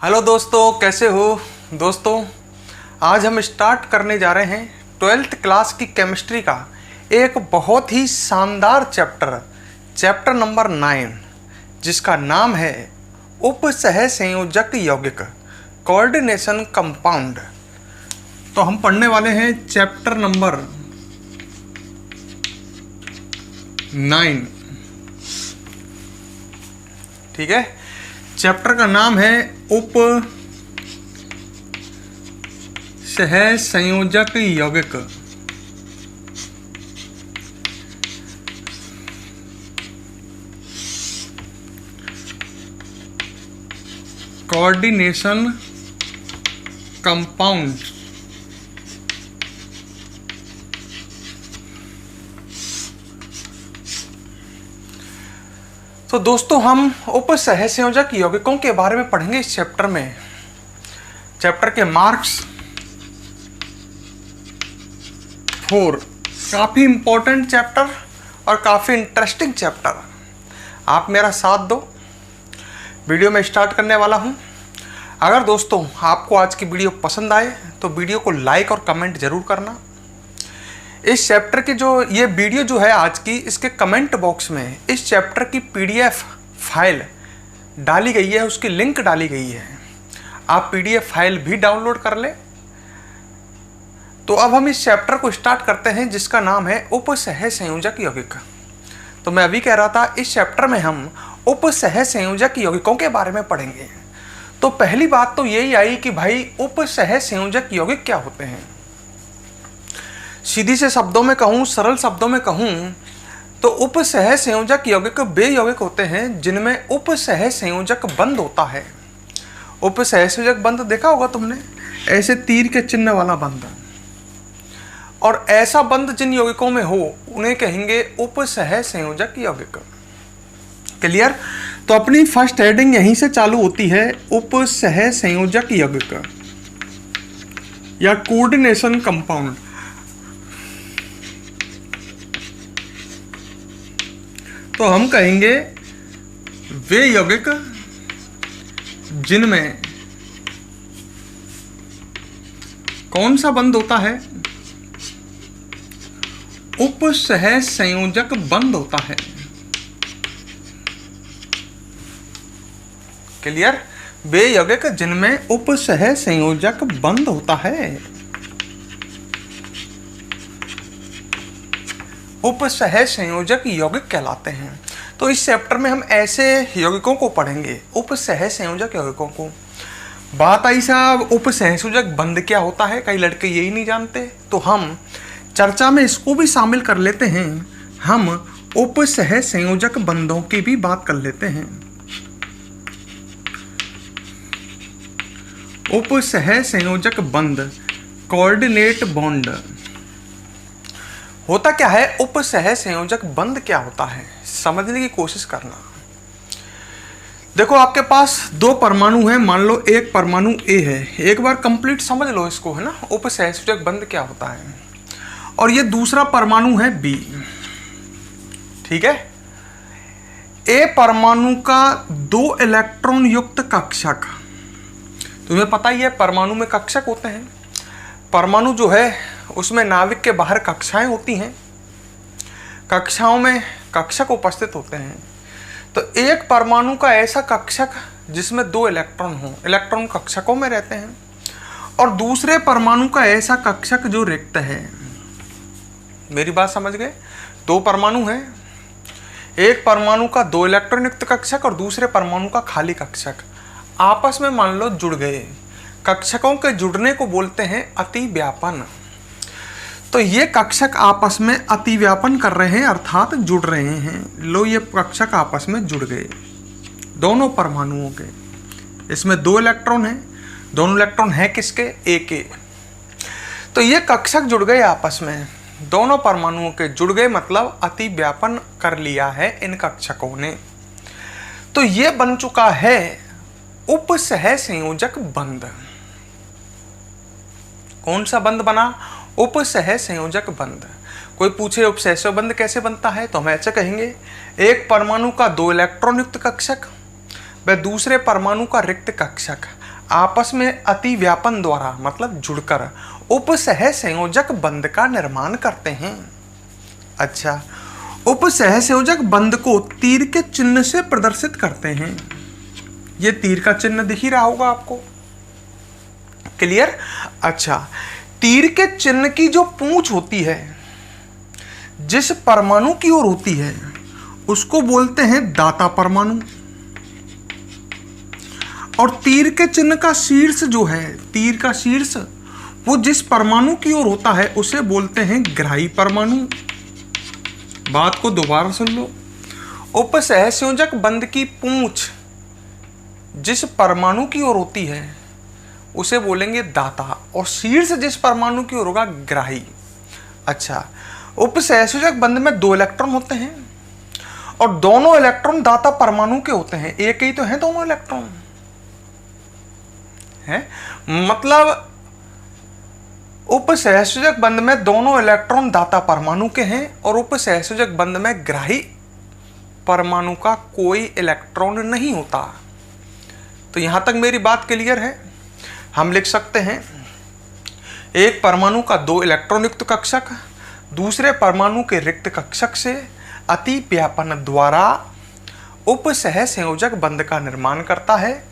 Hello दोस्तों, कैसे हो दोस्तों। आज हम स्टार्ट करने जा रहे हैं 12th क्लास की केमिस्ट्री का एक बहुत ही शानदार चैप्टर नंबर 9, जिसका नाम है उपसहसंयोजक यौगिक, कोऑर्डिनेशन कंपाउंड। तो हम पढ़ने वाले हैं चैप्टर नंबर 9। ठीक है, चैप्टर का नाम है उपसहसंयोजक यौगिक। Coordination compound. तो दोस्तों, हम उपसहसंयोजक यौगिकों के बारे में पढ़ेंगे इस चैप्टर में। चैप्टर के मार्क्स 4। काफ़ी इंपॉर्टेंट चैप्टर और काफ़ी इंटरेस्टिंग चैप्टर। आप मेरा साथ दो, वीडियो में स्टार्ट करने वाला हूं। अगर दोस्तों आपको आज की वीडियो पसंद आए तो वीडियो को लाइक और कमेंट ज़रूर करना। इस चैप्टर की जो ये वीडियो जो है आज की, इसके कमेंट बॉक्स में इस चैप्टर की PDF फाइल डाली गई है, उसकी लिंक डाली गई है। आप PDF फाइल भी डाउनलोड कर लें। तो अब हम इस चैप्टर को स्टार्ट करते हैं, जिसका नाम है उपसहसंयोजक यौगिक। तो मैं अभी कह रहा था, इस चैप्टर में हम उपसहसंयोजक यौगिकों के बारे में पढ़ेंगे। तो पहली बात तो यही आई कि भाई उपसहसंयोजक यौगिक क्या होते हैं। सीधी से शब्दों में कहूँ, सरल शब्दों में कहूँ तो उपसहसंयोजक यौगिक वे यौगिक होते हैं जिनमें उपसहसंयोजक बंध होता है। उपसहसंयोजक बंध देखा होगा तुमने, ऐसे तीर के चिन्ह वाला बंध। और ऐसा बंध जिन यौगिकों में हो उन्हें कहेंगे उपसहसंयोजक यौगिक। क्लियर। तो अपनी फर्स्ट हेडिंग यहीं से चालू होती है, उपसहसंयोजक यौगिक या कोऑर्डिनेशन कंपाउंड। तो हम कहेंगे वे यौगिक जिनमें कौन सा बंध होता है, उपसहसंयोजक बंध होता है। क्लियर। वे यौगिक जिनमें उपसहसंयोजक बंध होता है, उपसहसंयोजक यौगिक कहलाते हैं। तो इस चैप्टर में हम ऐसे यौगिकों को पढ़ेंगे, उपसहसंयोजक यौगिकों को। बात आई साहब, उपसहसंयोजक बंध क्या होता है, कई लड़के यही नहीं जानते। तो हम चर्चा में इसको भी शामिल कर लेते हैं। हम उपसहसंयोजक बंधों की भी बात कर लेते हैं। उपसहसंयोजक बंध, कोऑर्डिनेट बॉन्ड होता क्या है, उपसहसंयोजक बंध क्या होता है, समझने की कोशिश करना। देखो, आपके पास दो परमाणु हैं, मान लो एक परमाणु A है। एक बार कंप्लीट समझ लो इसको, है ना, उपसहसंयोजक बंध क्या होता है। और ये दूसरा परमाणु है B। ठीक है। A परमाणु का 2 इलेक्ट्रॉन युक्त कक्षक। तुम्हें पता ही है परमाणु में कक्षक होते हैं। परमाणु जो है उसमें नाभिक के बाहर कक्षाएं होती हैं, कक्षाओं में कक्षक उपस्थित होते हैं। तो एक परमाणु का ऐसा कक्षक जिसमें 2 इलेक्ट्रॉन हो, इलेक्ट्रॉन कक्षकों में रहते हैं। और दूसरे परमाणु का ऐसा कक्षक जो रिक्त है। मेरी बात समझ गए। 2 परमाणु हैं, एक परमाणु का 2 इलेक्ट्रॉन युक्त कक्षक और दूसरे परमाणु का खाली कक्षक आपस में मान लो जुड़ गए। कक्षकों के जुड़ने को बोलते हैं अतिव्यापन। तो ये कक्षक आपस में अतिव्यापन कर रहे हैं, अर्थात जुड़ रहे हैं। लो, ये कक्षक आपस में जुड़ गए दोनों परमाणुओं के। इसमें 2 इलेक्ट्रॉन हैं, दोनों इलेक्ट्रॉन हैं किसके, A के। तो ये कक्षक जुड़ गए आपस में, दोनों परमाणुओं के जुड़ गए, मतलब अतिव्यापन कर लिया है इन कक्षकों ने। तो ये बन चुका है उपसहसंयोजक बंध। कौन सा बंध बना, उपसहसंयोजक बंध। कोई पूछे उपसहसंयोजक बंध कैसे बनता है, तो हम ऐसे कहेंगे, एक परमाणु का 2 इलेक्ट्रॉन युक्त कक्षक व दूसरे परमाणु का रिक्त कक्षक आपस में अति व्यापन द्वारा मतलब जुड़कर उपसह संयोजक बंध का निर्माण करते हैं। अच्छा, उपसह संयोजक बंध को तीर के चिन्ह से प्रदर्शित करते हैं। ये तीर का चिन्ह दिख ही रहा होगा आपको, क्लियर। अच्छा, तीर के चिन्ह की जो पूंछ होती है, जिस परमाणु की ओर होती है, उसको बोलते हैं दाता परमाणु। और तीर के चिन्ह का शीर्ष जो है, तीर का शीर्ष वो जिस परमाणु की ओर होता है उसे बोलते हैं ग्राही परमाणु। बात को दोबारा सुन लो। उपसहसंयोजक बंध की पूंछ जिस परमाणु की ओर होती है उसे बोलेंगे दाता, और शीर्ष जिस परमाणु की ओर होगा ग्राही। अच्छा, उपसहसंयोजक बंध में 2 इलेक्ट्रॉन होते हैं और दोनों इलेक्ट्रॉन दाता परमाणु के होते हैं। एक ही तो है दोनों इलेक्ट्रॉन है, मतलब उपसहसंयोजक बंध में दोनों इलेक्ट्रॉन दाता परमाणु के हैं और उपसहसंयोजक बंध में ग्राही परमाणु का कोई इलेक्ट्रॉन नहीं होता। तो यहां तक मेरी बात क्लियर है। हम लिख सकते हैं एक परमाणु का 2 इलेक्ट्रॉन युक्त कक्षक दूसरे परमाणु के रिक्त कक्षक से अति व्यापन द्वारा उपसहसंयोजक बंध का निर्माण करता है।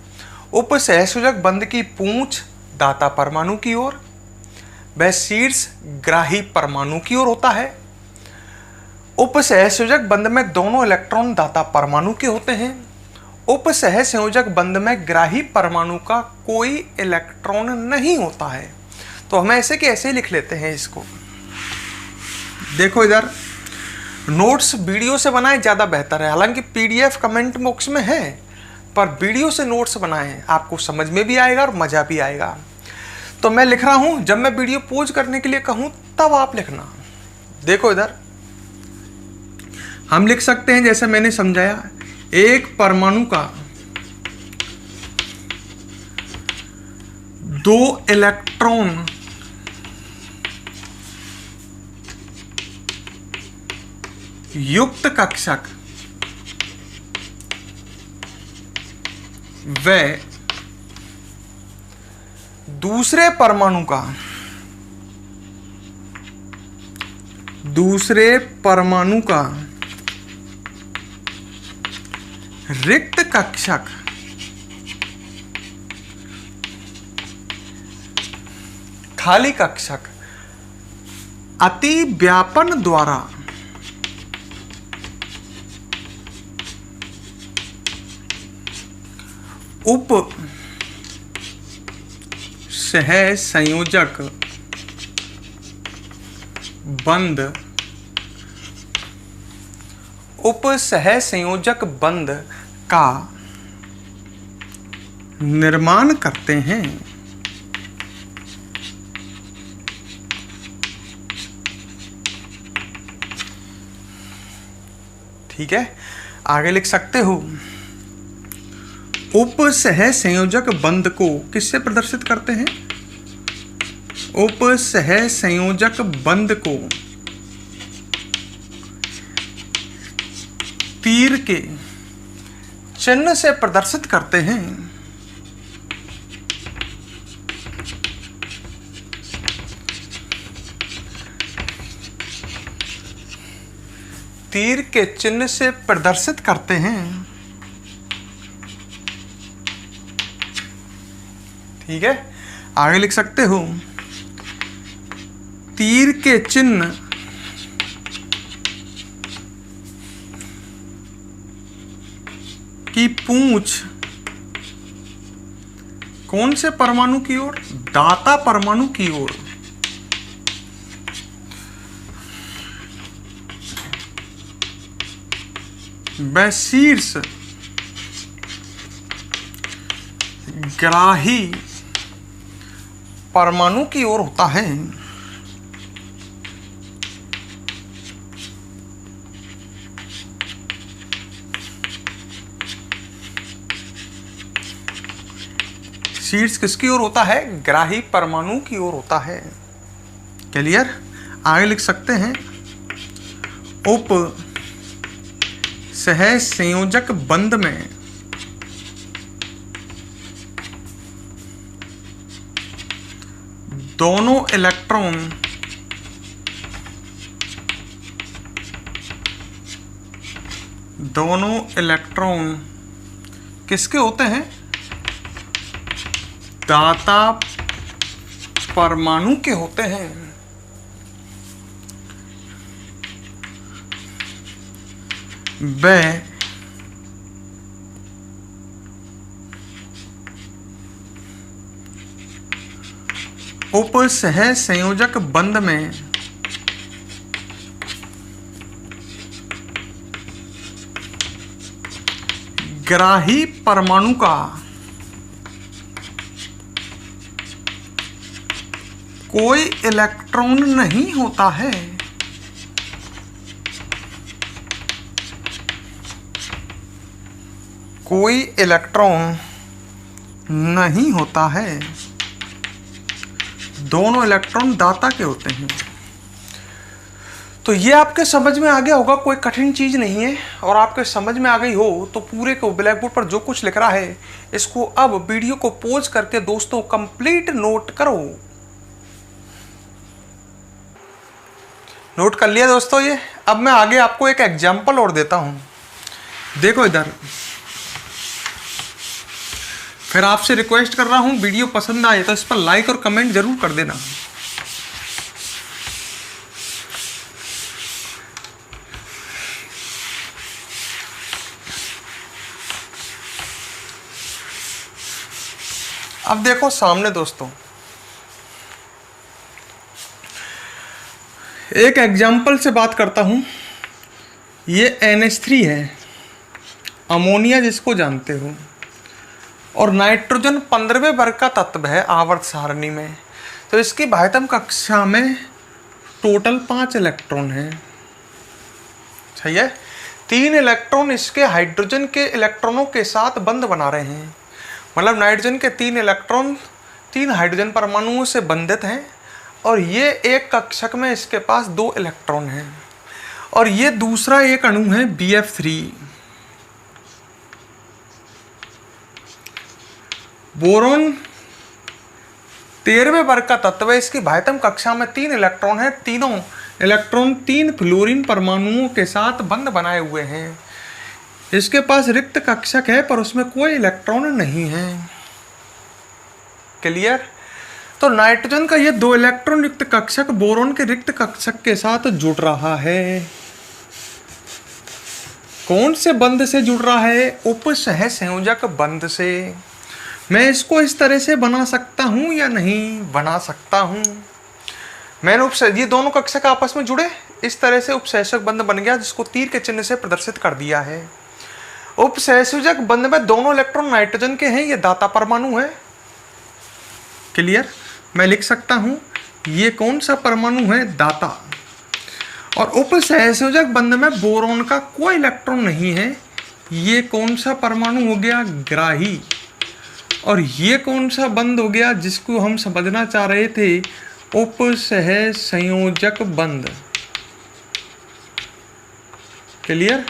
उपसहसंयोजक बंध की पूंछ दाता परमाणु की ओर, वह शीर्ष ग्राही परमाणु की ओर होता है। उपसहसंयोजक बंध में दोनों इलेक्ट्रॉन दाता परमाणु के होते हैं। उपसहसंयोजक बंध में ग्राही परमाणु का कोई इलेक्ट्रॉन नहीं होता है। तो हम ऐसे के ऐसे ही लिख लेते हैं इसको। देखो इधर, नोट्स वीडियो से बनाए ज़्यादा बेहतर है। हालांकि पीडीएफ कमेंट बॉक्स में है, पर वीडियो से नोट्स बनाएं, आपको समझ में भी आएगा और मज़ा भी आएगा। तो मैं लिख रहा हूं, जब मैं वीडियो पॉज करने के लिए कहूं तब आप लिखना। देखो इधर हम लिख सकते हैं जैसे मैंने समझाया, एक परमाणु का 2 इलेक्ट्रॉन युक्त कक्षक व दूसरे परमाणु का रिक्त कक्षक खाली कक्षक अति व्यापन द्वारा उप सहसंयोजक बंध उपसहसंयोजक बंध का निर्माण करते हैं। ठीक है, आगे लिख सकते हो, उपसहसंयोजक बंध को किससे प्रदर्शित करते हैं? उपसहसंयोजक बंध को तीर के चिन्ह से प्रदर्शित करते हैं। तीर के चिन्ह से प्रदर्शित करते हैं। ठीक है, आगे लिख सकते हो, तीर के चिन्ह की पूंछ कौन से परमाणु की ओर? दाता परमाणु की ओर। वह शीर्ष ग्राही परमाणु की ओर होता है। शीर्ष किसकी ओर होता है? ग्राही परमाणु की ओर होता है। क्लियर? आगे लिख सकते हैं, उप सहसंयोजक बंध में दोनों इलेक्ट्रॉन किसके होते हैं? दाता परमाणु के होते हैं। वह उपसह संयोजक बंध में ग्राही परमाणु का कोई इलेक्ट्रॉन नहीं होता है। कोई इलेक्ट्रॉन नहीं होता है। दोनों इलेक्ट्रॉन दाता के होते हैं। तो ये आपके समझ में आ गया होगा, कोई कठिन चीज नहीं है। और आपके समझ में आ गई हो तो पूरे को ब्लैक बोर्ड पर जो कुछ लिख रहा है इसको अब वीडियो को पॉज करके दोस्तों कंप्लीट नोट करो। नोट कर लिया दोस्तों ये? अब मैं आगे आपको एक एग्जांपल और देता हूं। देखो इधर, फिर आपसे रिक्वेस्ट कर रहा हूं, वीडियो पसंद आए तो इस पर लाइक और कमेंट जरूर कर देना। अब देखो सामने दोस्तों, एक एग्जाम्पल से बात करता हूं। ये NH3 है, अमोनिया जिसको जानते हो, और नाइट्रोजन 15वें वर्ग का तत्व है आवर्त सारणी में। तो इसकी बाह्यतम कक्षा में टोटल 5 इलेक्ट्रॉन हैं। सही है? 3 इलेक्ट्रॉन इसके हाइड्रोजन के इलेक्ट्रॉनों के साथ बंध बना रहे हैं। मतलब नाइट्रोजन के 3 इलेक्ट्रॉन 3 हाइड्रोजन परमाणुओं से बंधित हैं, और ये एक कक्षक में इसके पास 2 इलेक्ट्रॉन हैं। और ये दूसरा एक अणु है BF3, बोरोन 13वें वर्ग का तत्व है। इसकी बाह्यतम कक्षा में 3 इलेक्ट्रॉन है। तीनों इलेक्ट्रॉन 3 फ्लोरीन परमाणुओं के साथ बंध बनाए हुए हैं। इसके पास रिक्त कक्षक है पर उसमें कोई इलेक्ट्रॉन नहीं है। क्लियर? तो नाइट्रोजन का ये 2 इलेक्ट्रॉन युक्त कक्षक बोरोन के रिक्त कक्षक के साथ जुड़ रहा है। कौन से बंध से जुड़ रहा है? उपसह संयोजक बंध से। मैं इसको इस तरह से बना सकता हूं या नहीं बना सकता हूं? मैंने ये दोनों कक्षक आपस में जुड़े, इस तरह से उपसहसंयोजक बंध बन गया, जिसको तीर के चिन्ह से प्रदर्शित कर दिया है। उपसहसंयोजक बंध में दोनों इलेक्ट्रॉन नाइट्रोजन के हैं, ये दाता परमाणु है। क्लियर? मैं लिख सकता हूं ये कौन सा परमाणु है? दाता। और उपसहसंयोजक बंध में बोरोन का कोई इलेक्ट्रॉन नहीं है, ये कौन सा परमाणु हो गया? ग्राही। और ये कौन सा बंध हो गया जिसको हम समझना चाह रहे थे? उपसह संयोजक बंध। क्लियर?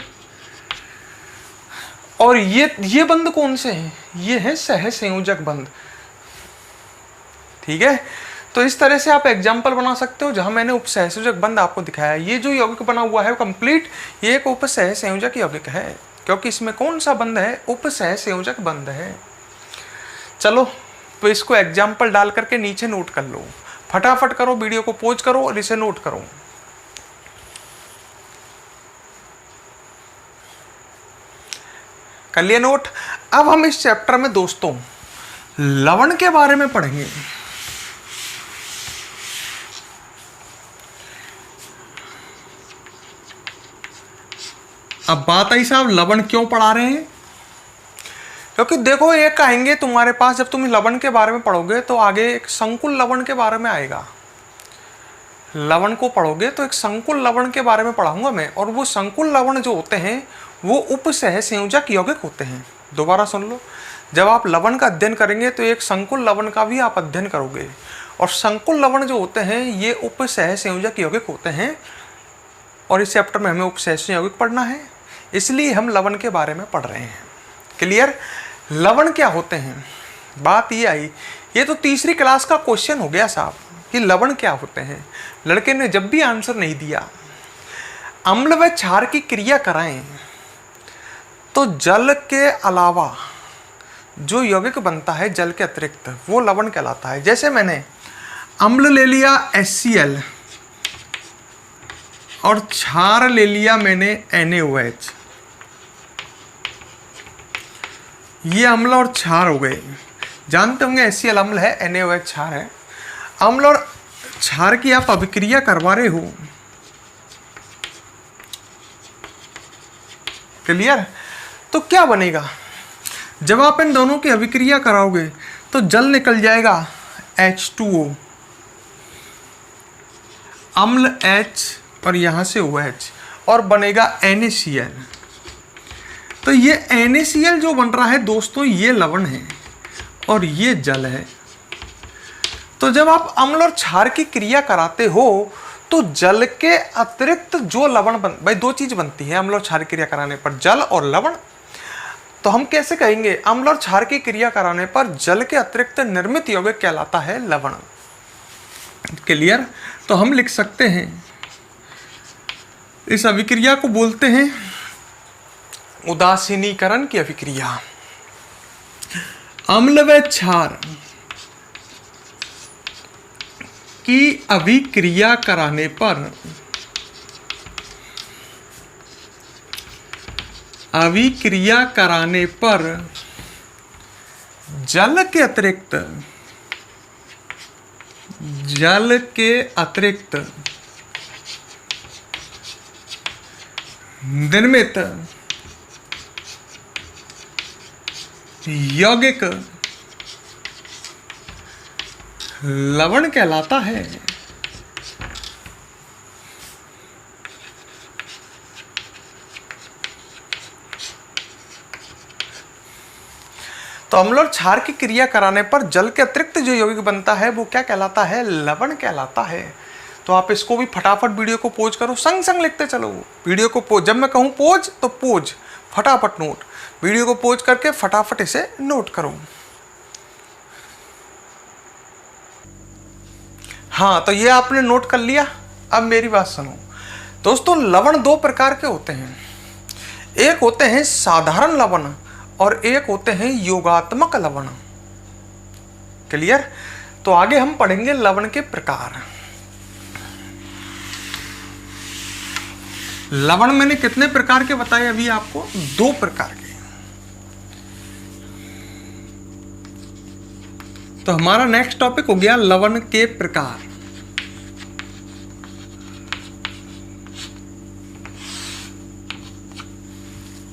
और ये बंध कौन से हैं? ये है सह संयोजक बंध। ठीक है? तो इस तरह से आप एग्जाम्पल बना सकते हो जहां मैंने उपसह संयोजक बंध आपको दिखाया। ये जो यौगिक बना हुआ है कंप्लीट, ये एक उपसह संयोजक यौगिक है, क्योंकि इसमें कौन सा बंध है? उपसह संयोजक बंध है। चलो तो इसको एग्जाम्पल डाल करके नीचे नोट कर लो। फटाफट करो, वीडियो को पॉज करो और इसे नोट करो। कर लिया नोट? अब हम इस चैप्टर में दोस्तों लवण के बारे में पढ़ेंगे। अब बात आई साहब, लवण क्यों पढ़ा रहे हैं? क्योंकि देखो, ये कहेंगे तुम्हारे पास जब तुम लवण के बारे में पढ़ोगे तो आगे एक संकुल लवण के बारे में आएगा। लवण को पढ़ोगे तो एक संकुल लवण के बारे में पढ़ाऊंगा मैं, और वो संकुल लवण जो होते हैं वो उपसह संयोजक यौगिक होते हैं। दोबारा सुन लो, जब आप लवण का अध्ययन करेंगे तो एक संकुल लवण का भी आप अध्ययन करोगे, और संकुल लवण जो होते हैं ये उपसह संयोजक यौगिक होते हैं। और इस चैप्टर में हमें उपसह संयोजक यौगिक पढ़ना है, इसलिए हम लवण के बारे में पढ़ रहे हैं। क्लियर? लवण क्या होते हैं? बात ये आई, ये तो तीसरी क्लास का क्वेश्चन हो गया साहब। कि लवण क्या होते हैं। लड़के ने जब भी आंसर नहीं दिया, अम्ल व क्षार की क्रिया कराएं तो जल के अलावा जो यौगिक बनता है जल के अतिरिक्त, वो लवण कहलाता है। जैसे मैंने अम्ल ले लिया HCl और क्षार ले लिया मैंने NaOH, ये अम्ल और क्षार हो गए। जानते होंगे HCl अम्ल है, NaOH क्षार है। अम्ल और क्षार की आप अभिक्रिया करवा रहे हो, क्लियर? तो क्या बनेगा, जब आप इन दोनों की अभिक्रिया कराओगे तो जल निकल जाएगा H2O, अम्ल H और यहां से OH, और बनेगा NaCl। तो ये NaCl जो बन रहा है दोस्तों, ये लवण है और ये जल है। तो जब आप अम्ल और क्षार की क्रिया कराते हो तो जल के अतिरिक्त जो लवण भाई दो चीज बनती है अम्ल और क्षार की क्रिया कराने पर, जल और लवण। तो हम कैसे कहेंगे, अम्ल और क्षार की क्रिया कराने पर जल के अतिरिक्त निर्मित यौगिक कहलाता है लवण। क्लियर? तो हम लिख सकते हैं इस अभिक्रिया को बोलते हैं उदासीनीकरण की अभिक्रिया। अम्ल व क्षार की अभिक्रिया कराने पर जल के अतिरिक्त निर्मित यौगिक लवण कहलाता है। तो अम्ल और क्षार की क्रिया कराने पर जल के अतिरिक्त जो यौगिक बनता है वो क्या कहलाता है, लवण कहलाता है। तो आप इसको भी फटाफट वीडियो को पोज करो, संग संग लिखते चलो वीडियो को पोज। जब मैं कहूँ पोज तो पोज, फटाफट नोट, वीडियो को पोज करके फटाफट इसे नोट करो। हाँ, तो ये आपने नोट कर लिया। अब मेरी बात सुनो दोस्तों, लवण दो प्रकार के होते हैं, एक होते हैं साधारण लवण और एक होते हैं योगात्मक लवण। क्लियर? तो आगे हम पढ़ेंगे लवण के प्रकार। लवण मैंने कितने प्रकार के बताए अभी आपको, दो प्रकार के। तो हमारा नेक्स्ट टॉपिक हो गया लवण के प्रकार।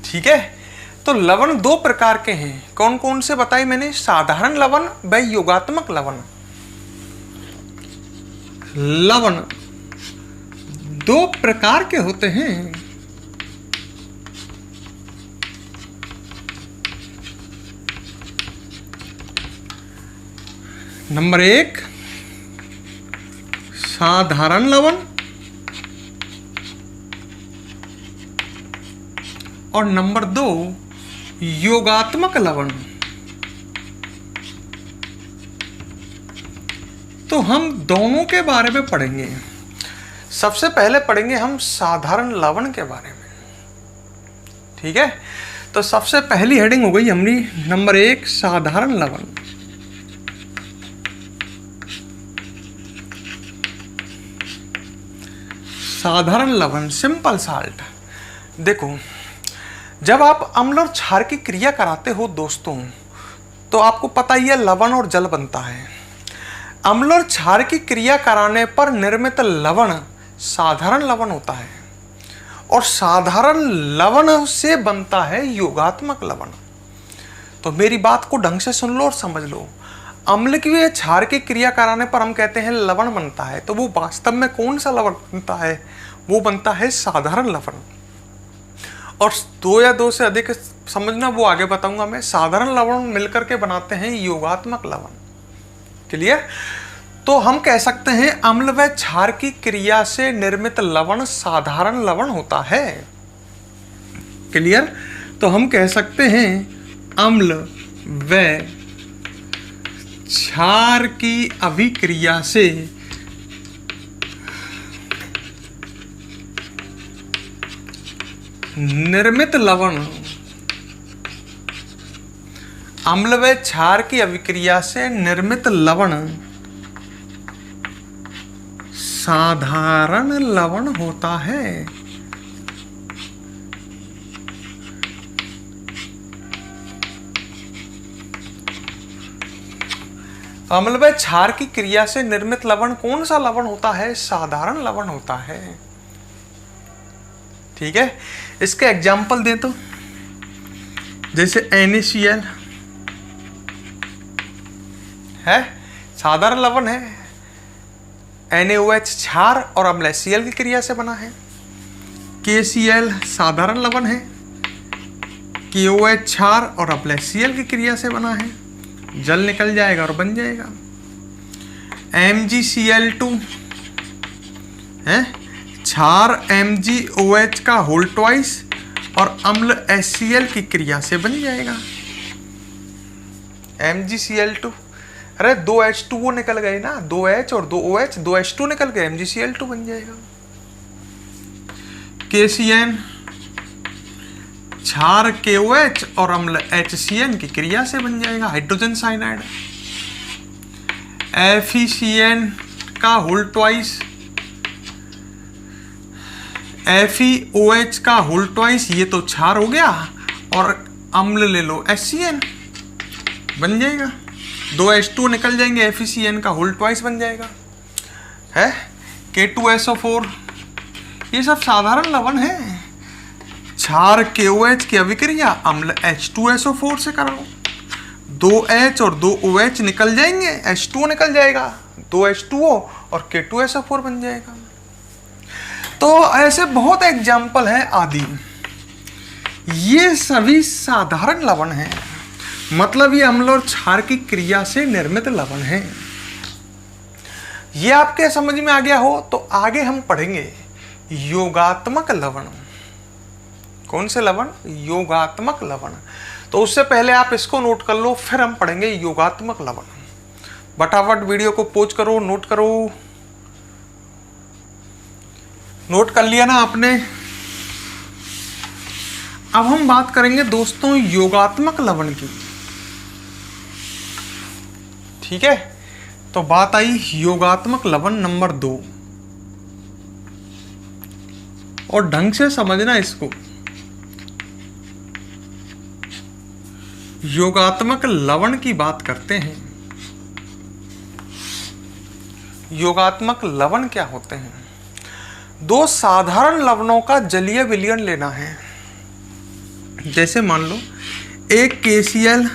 ठीक है? तो लवण दो प्रकार के हैं, कौन कौन से बताए मैंने, साधारण लवण व योगात्मक लवण। लवण दो प्रकार के होते हैं, नंबर एक साधारण लवण और नंबर दो योगात्मक लवण। तो हम दोनों के बारे में पढ़ेंगे। सबसे पहले पढ़ेंगे हम साधारण लवण के बारे में। ठीक है? तो सबसे पहली हेडिंग हो गई हमारी नंबर एक साधारण लवण। साधारण लवण, सिंपल साल्ट। देखो, जब आप अम्ल और क्षार की क्रिया कराते हो दोस्तों, तो आपको पता ही है लवण और जल बनता है। अम्ल और क्षार की क्रिया कराने पर निर्मित लवण साधारण लवण होता है और साधारण लवण से बनता है योगात्मक लवण। तो मेरी बात को ढंग से सुन लो और समझ लो। अम्ल की व क्षार की क्रिया कराने पर हम कहते हैं लवण बनता है, तो वो वास्तव में कौन सा लवण बनता है, वो बनता है साधारण लवण। और दो या दो से अधिक समझना, वो आगे बताऊंगा मैं। साधारण लवण मिलकर के बनाते हैं योगात्मक लवण। क्लियर? तो हम कह सकते हैं अम्ल व क्षार की क्रिया से निर्मित लवण साधारण लवण होता है। क्लियर? तो हम कह सकते हैं अम्ल व क्षार की अभिक्रिया से निर्मित लवण अम्ल व क्षार की अभिक्रिया से निर्मित लवण साधारण लवण होता है। अम्ल व क्षार की क्रिया से निर्मित लवण कौन सा लवण होता है? साधारण लवण होता है। ठीक है, इसके एग्जाम्पल दें तो जैसे NaCl है, साधारण लवण है। NaOH क्षार और अम्ल Cl की क्रिया से बना है। KCl साधारण लवण है। KOH क्षार और अम्ल Cl की क्रिया से बना है। जल निकल जाएगा और बन जाएगा। MgCl2 है, क्षार MgOH का होल ट्वाइस और अम्ल HCl की क्रिया से बन जाएगा। MgCl2, अरे 2 H2O निकल गए ना, 2 H और 2 OH, 2 H2 निकल गए, MgCl2 बन जाएगा। KCN क्षार KOH और अम्ल HCN की क्रिया से बन जाएगा, हाइड्रोजन साइनाइड। FeCN का होल ट्वाइस, FeOH का होल ट्वाइस, ये तो क्षार हो गया, और अम्ल ले लो HCN बन जाएगा। 2 H2 निकल जाएंगे, FeCN का होल ट्वाइस बन जाएगा है। K2SO4, ये सब साधारण लवण है। क्षार KOH की अभिक्रिया अम्ल H2SO4 से कराओ, 2 H और 2 OH निकल जाएंगे, H2O निकल जाएगा, 2 H2O और K2SO4 बन जाएगा। तो ऐसे बहुत एग्जाम्पल हैं आदि। ये सभी साधारण लवण हैं, मतलब ये अम्ल और क्षार की क्रिया से निर्मित लवण हैं। ये आपके समझ में आ गया हो तो आगे हम पढ़ेंगे योगात्मक लवण। कौन से लवण? योगात्मक लवण। तो उससे पहले आप इसको नोट कर लो, फिर हम पढ़ेंगे योगात्मक लवण। फटाफट वीडियो को पॉज करो, नोट करो। नोट कर लिया ना आपने? अब हम बात करेंगे दोस्तों योगात्मक लवण की। ठीक है, तो बात आई योगात्मक लवण नंबर 2, और ढंग से समझना इसको। योगात्मक लवण की बात करते हैं। योगात्मक लवण क्या होते हैं? 2 साधारण लवणों का जलीय विलयन लेना है। जैसे मान लो एक KCl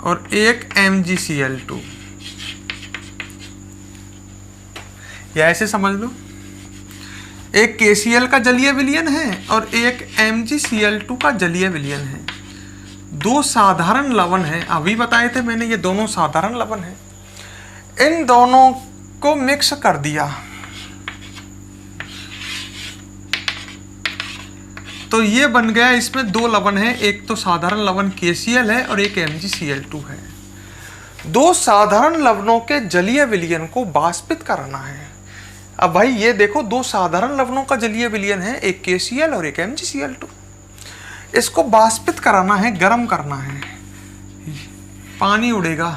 और एक MgCl2, या ऐसे समझ लो एक KCl का जलीय विलयन है और एक MgCl2 का जलीय विलयन है। 2 साधारण लवण हैं, अभी बताए थे मैंने, ये दोनों साधारण लवण हैं। इन दोनों को मिक्स कर दिया तो ये बन गया, इसमें 2 लवण है, एक तो साधारण लवण KCl है और एक MgCl2 है। 2 साधारण लवणों के जलीय विलयन को वाष्पित कराना है। अब भाई ये देखो, 2 साधारण लवणों का जलीय विलयन है, एक KCl और एक MgCl2। इसको वाष्पित कराना है, गर्म करना है, पानी उड़ेगा,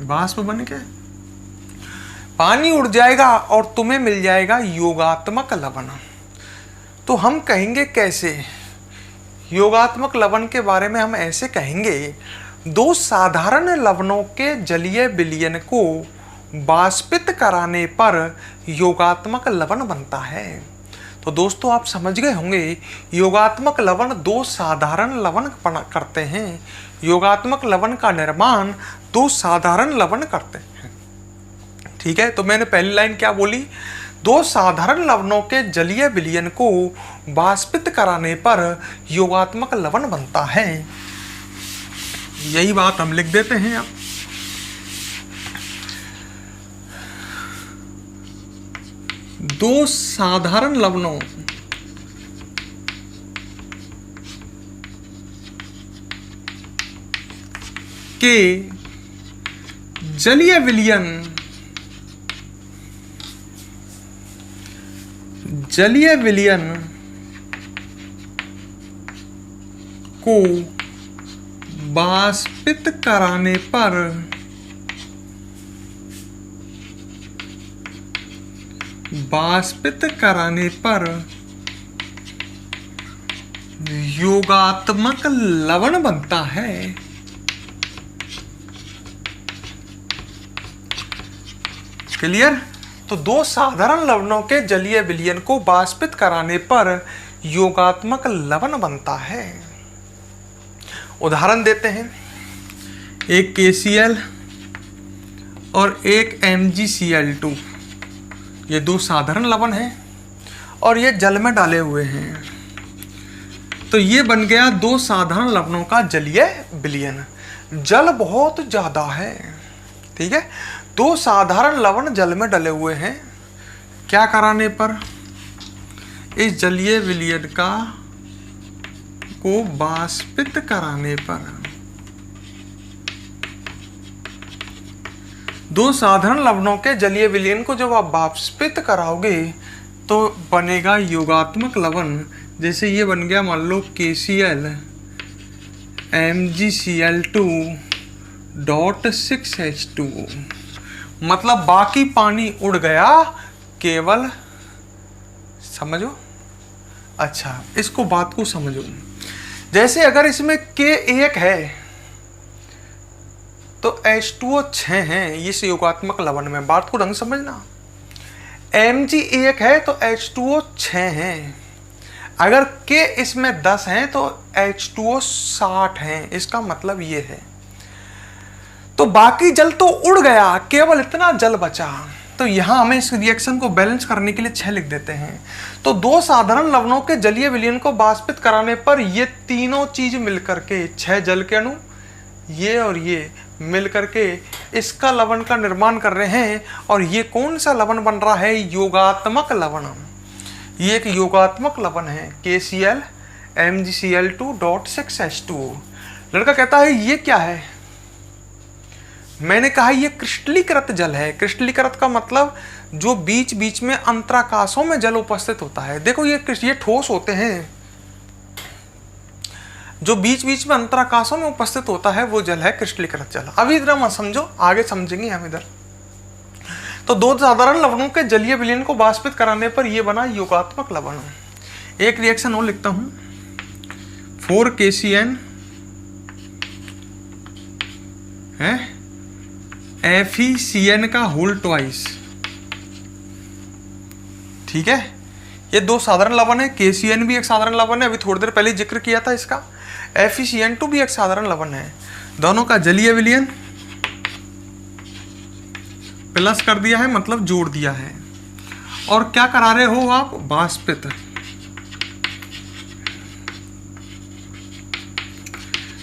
वाष्प बन के पानी उड़ जाएगा और तुम्हें मिल जाएगा योगात्मक लवण। तो हम कहेंगे कैसे? योगात्मक लवण के बारे में हम ऐसे कहेंगे, 2 साधारण लवणों के जलीय विलयन को वाष्पित कराने पर योगात्मक लवण बनता है। तो दोस्तों आप समझ गए होंगे, योगात्मक लवण 2 साधारण लवण करते हैं। योगात्मक लवण का निर्माण 2 साधारण लवण करते हैं। ठीक है, तो मैंने पहली लाइन क्या बोली? 2 साधारण लवणों के जलीय विलयन को वाष्पित कराने पर योगात्मक लवण बनता है। यही बात हम लिख देते हैं। अब 2 साधारण लवणों के जलीय विलयन को वाष्पित कराने पर योगात्मक लवण बनता है। क्लियर? तो दो साधारण लवणों के जलीय विलयन को वाष्पित कराने पर योगात्मक लवण बनता है। उदाहरण देते हैं, एक KCl और एक MgCl2, ये दो साधारण लवण हैं और ये जल में डाले हुए हैं। तो ये बन गया दो साधारण लवणों का जलीय विलयन। जल बहुत ज्यादा है, ठीक है। दो साधारण लवण जल में डले हुए हैं, क्या कराने पर? इस जलीय विलयन को वाष्पित कराने पर। दो साधारण लवणों के जलीय विलयन को जब आप वाष्पित कराओगे तो बनेगा योगात्मक लवण। जैसे ये बन गया, मान लो KCl MgCl2.6H2O, मतलब बाकी पानी उड़ गया, केवल समझो। अच्छा, इसको बात को समझो। जैसे अगर इसमें K1 है तो H2O 6 है, इस योगात्मक लवण में। बात को ढंग समझना। Mg1 है तो H2O 6 है। अगर K इसमें 10 है तो H2O 60 है। इसका मतलब ये है। तो बाकी जल तो उड़ गया, केवल इतना जल बचा। तो यहां हमें इस रिएक्शन को बैलेंस करने के लिए 6 लिख देते हैं। तो दो साधारण लवणों के जलीय विलयन को वाष्पित कराने पर ये तीनों चीज मिलकर के, 6 जल के अणु, ये और ये मिलकर के इसका लवण का निर्माण कर रहे हैं। और ये कौन सा लवण बन रहा है? योगात्मक लवण। ये एक योगात्मक लवण है, KCl MgCl2.6H2O। लड़का कहता है ये क्या है? मैंने कहा ये क्रिस्टलीकृत जल है। क्रिस्टलीकृत का मतलब जो बीच बीच में अंतराकाशों में जल उपस्थित होता है। देखो ये ठोस होते हैं, जो बीच बीच में अंतराकाशों में उपस्थित होता है वो जल है क्रिस्टलीकृत जल। अभी इधर मत समझो, आगे समझेंगे हम इधर। तो दो साधारण लवणों के जलीय विलयन को वाष्पित कराने पर यह बना योगात्मक लवण। एक रिएक्शन और लिखता हूं, 4KCN है FeCN का होल ट्वाइस। ठीक है, ये दो साधारण लवण है। KCN भी एक साधारण लवण है, अभी थोड़ी देर पहले जिक्र किया था इसका। FeCN2 भी एक साधारण लवण है। दोनों का जलीय विलयन प्लस कर दिया है, मतलब जोड़ दिया है। और क्या करा रहे हो आप? वाष्पित।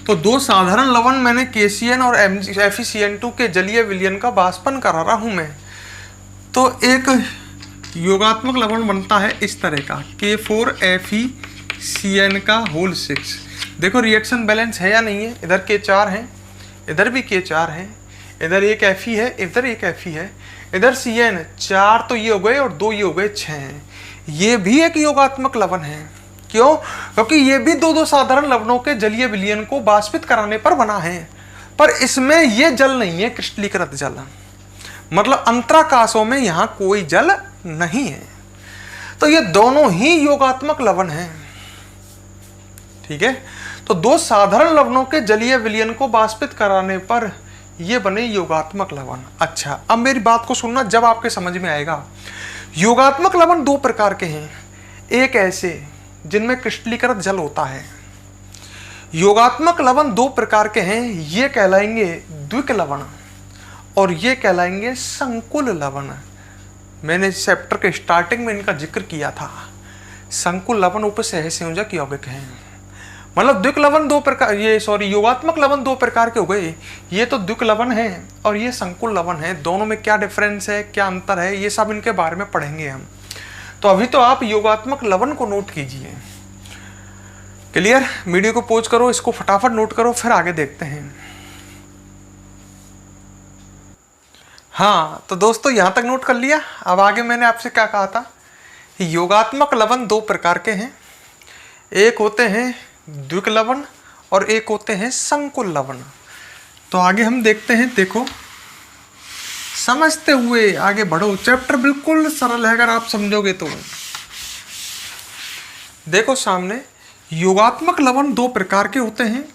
तो दो साधारण लवण मैंने KCN और FeCN2 के जलीय विलयन का वाष्पन करा रहा हूं मैं। तो एक योगात्मक लवण बनता है इस तरह का, K4FeCN का होल 6। देखो रिएक्शन बैलेंस है या नहीं है? इधर K4 है, इधर भी K4 है, इधर एक Fe है, इधर एक Fe है, इधर CN। 4 तो ये हो गए और 2 ये हो गए, 6 हैं। ये भी एक योगात्मक लवण है। क्यों? क्योंकि ये भी दो साधारण लवणों के जलीय विलयन को वाष्पित कराने पर बना है। पर इसमें ये जल नहीं है क्रिस्टलीकृत जल, मतलब अंतराकाशों में यहां कोई जल नहीं है। तो ये दोनों ही योगात्मक लवण हैं। ठीक है, तो दो साधारण लवणों के जलीय विलयन को वाष्पित कराने पर ये बने योगात्मक लवण। अच्छा, अब मेरी बात को सुनना, जब आपके समझ में आएगा। योगात्मक लवण दो प्रकार के हैं। एक ऐसे जिनमें क्रिस्टलीकृत जल होता है। योगात्मक लवण दो प्रकार के हैं, ये कहलाएंगे द्विक लवण और ये कहलाएंगे संकुल लवण। मैंने चैप्टर के स्टार्टिंग में इनका जिक्र किया था। संकुल लवण उपसहसंयोजक यौगिक हैं, मतलब द्विक लवण दो प्रकार, योगात्मक लवण दो प्रकार के हो गए। ये तो द्विक लवण है और ये संकुल लवण है। दोनों में क्या डिफरेंस है, क्या अंतर है, ये सब इनके बारे में पढ़ेंगे हम। तो अभी तो आप योगात्मक लवण को नोट कीजिए। क्लियर? वीडियो को पॉज करो, इसको फटाफट नोट करो, फिर आगे देखते हैं। हाँ तो दोस्तों यहाँ तक नोट कर लिया। अब आगे मैंने आपसे क्या कहा था, योगात्मक लवण दो प्रकार के हैं, एक होते हैं द्विक लवण और एक होते हैं संकुल लवण। तो आगे हम देखते हैं, देखो समझते हुए आगे बढ़ो, चैप्टर बिल्कुल सरल है अगर आप समझोगे तो। देखो सामने योगात्मक लवण दो प्रकार के होते हैं,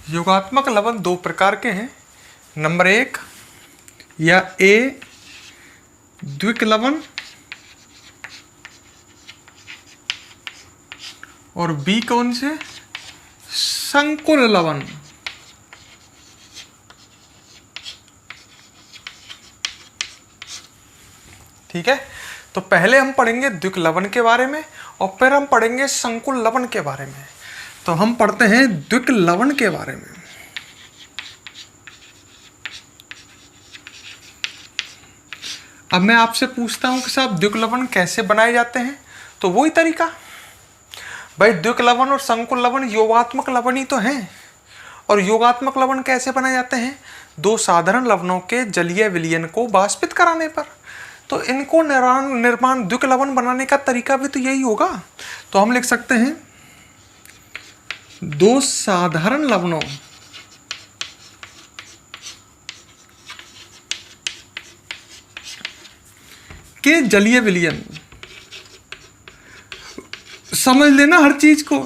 योगात्मक लवण दो प्रकार के हैं। नंबर एक या ए द्विक लवण और बी कौन से, संकुल लवण। ठीक है, तो पहले हम पढ़ेंगे द्विक लवण के बारे में और फिर हम पढ़ेंगे संकुल लवण के बारे में। तो हम पढ़ते हैं द्विक लवण के बारे में। अब मैं आपसे पूछता हूं कि साहब द्विक लवण कैसे बनाए जाते हैं, तो वही तरीका भाई, द्विक लवण और संकुल लवण योगात्मक लवण ही तो हैं। और योगात्मक लवण कैसे बनाए जाते हैं, दो साधारण लवणों के जलीय विलयन को वाष्पित कराने पर। तो इनको निर्माण द्विक लवण बनाने का तरीका भी तो यही होगा। तो हम लिख सकते हैं दो साधारण लवणों के जलीय विलयन, समझ लेना हर चीज को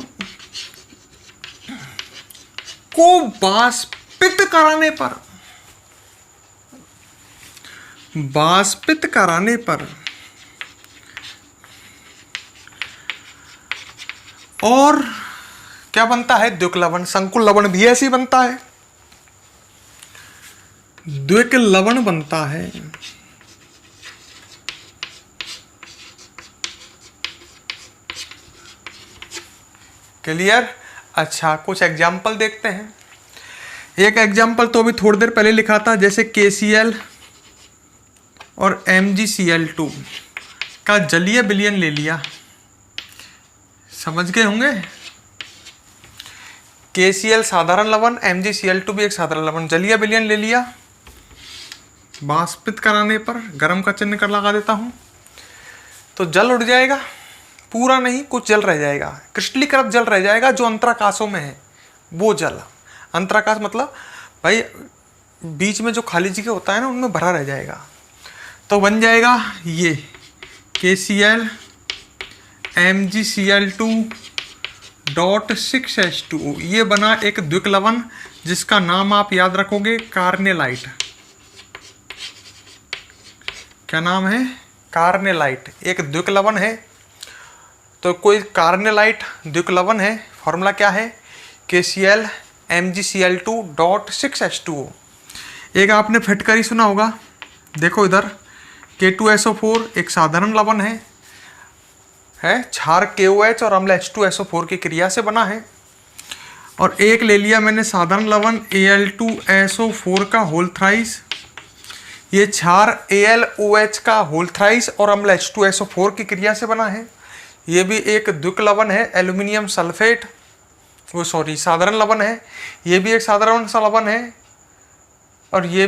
वाष्पित कराने पर और क्या बनता है, द्विक लवण। संकुल लवण भी ऐसे ही बनता है, द्विक लवण बनता है। क्लियर। अच्छा, कुछ एग्जाम्पल देखते हैं। एक एग्जाम्पल तो अभी थोड़ी देर पहले लिखा था, जैसे KCl और MgCl2 का जलीय विलयन ले लिया, समझ गए होंगे। KCl साधारण लवण, MgCl2 भी एक साधारण लवण, जलीय विलयन ले लिया, वाष्पित कराने पर गर्म का चिन्ह कर लगा देता हूं, तो जल उड़ जाएगा, पूरा नहीं कुछ जल रह जाएगा, क्रिस्टलीकृत जल रह जाएगा जो अंतराकाशों में है वो जल। अंतराकाश मतलब भाई बीच में जो खाली जगह होता है ना, उनमें भरा रह जाएगा। तो बन जाएगा ये KCl MgCl2.6H2O। ये बना एक द्विक लवण जिसका नाम आप याद रखोगे कार्नेलाइट। क्या नाम है, कार्नेलाइट। एक द्विक लवण है, तो कोई कार्नेलाइट द्विक लवण है, फॉर्मूला क्या है, KCl MgCl2.6H2O। एक आपने फिटकरी सुना होगा, देखो इधर K2SO4 एक साधारण लवण है, क्षार KOH और अम्ल H2SO4 की क्रिया से बना है। और एक ले लिया मैंने साधारण लवण Al2SO4 का होल थ्राइस, ये क्षार AlOH का होल थ्राइस और अम्ल H2SO4 की क्रिया से बना है। ये भी एक द्विक लवण है, एल्यूमिनियम सल्फेट, साधारण लवण है, ये भी एक साधारण सा लवण है। और ये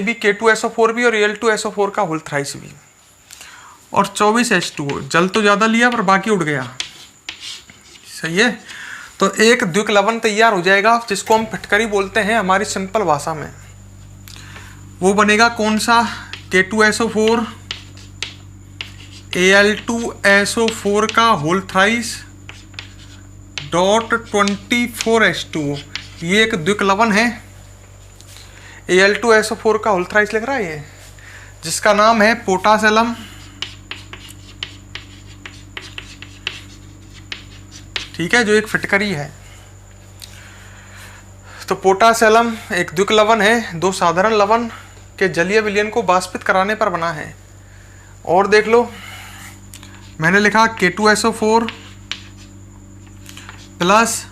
भी K2SO4 भी और Al2SO4 का होल थ्राइस भी। और 24H2O, जल तो ज़्यादा लिया पर बाकी उड़ गया, सही है। तो एक द्विक लवण तैयार हो जाएगा जिसको हम फिटकरी बोलते हैं हमारी सिंपल भाषा में। वो बनेगा कौन सा, K2SO4 Al2SO4 का होल थ्राइस .24H2O। ये एक द्विक लवण है, Al2SO4 का होल थ्राइस लिख रहा है ये, जिसका नाम है पोटासिलम। ठीक है, जो एक फिटकरी है। तो पोटासिलम एक द्विक लवण है, दो साधारण लवण के जलीय विलयन को वाष्पित कराने पर बना है। और देख लो, मैंने लिखा K2SO4 प्लस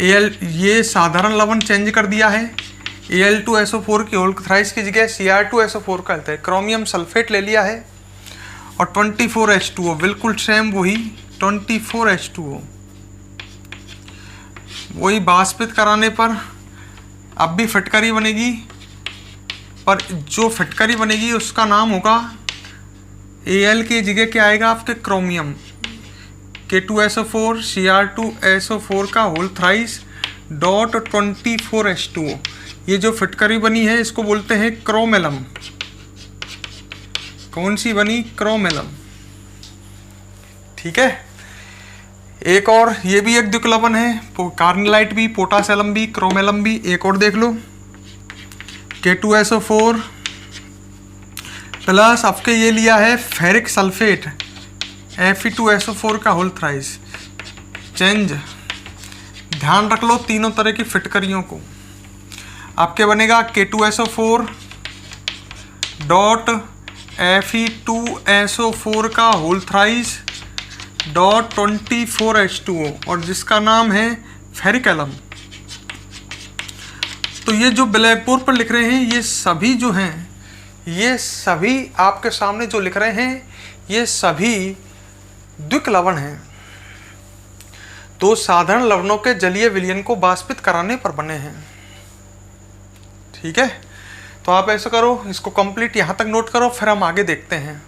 ये साधारण लवण चेंज कर दिया है Al2SO4 की होल थ्राइस की जगह Cr2SO4 का लेते हैं। क्रोमियम सल्फेट ले लिया है और 24H2O, बिल्कुल सेम वही 24H2O, वही वाष्पित कराने पर अब भी फिटकरी बनेगी, पर जो फिटकरी बनेगी उसका नाम होगा Al की जगह क्या आएगा आपके क्रोमियम, K2SO4 Cr2SO4 का होल थ्राइस डॉट 24H2O। ये जो फिटकरी बनी है इसको बोलते हैं क्रोमेलम। कौन सी बनी? क्रोमेलम। ठीक है। एक और ये भी एक द्विक लवण है, कार्निलाइट भी, पोटासेलम भी, क्रोमेलम भी। एक और देख लो, K2SO4 प्लस आपके ये लिया है फेरिक सल्फेट Fe2SO4 का होल थ्राइस। चेंज, ध्यान रख लो तीनों तरह की फिटकरियों को। आपके बनेगा K2SO4 डॉट Fe2SO4 का होल थ्राइस डॉट 24H2O और जिसका नाम है फेरिक एलम। तो ये जो ब्लैक बोर्ड पर लिख रहे हैं ये सभी जो हैं, ये सभी आपके सामने जो लिख रहे हैं ये सभी द्विक लवण हैं। दो साधारण लवणों के जलीय विलयन को वाष्पित कराने पर बने हैं। ठीक है, तो आप ऐसा करो, इसको कंप्लीट यहां तक नोट करो, फिर हम आगे देखते हैं।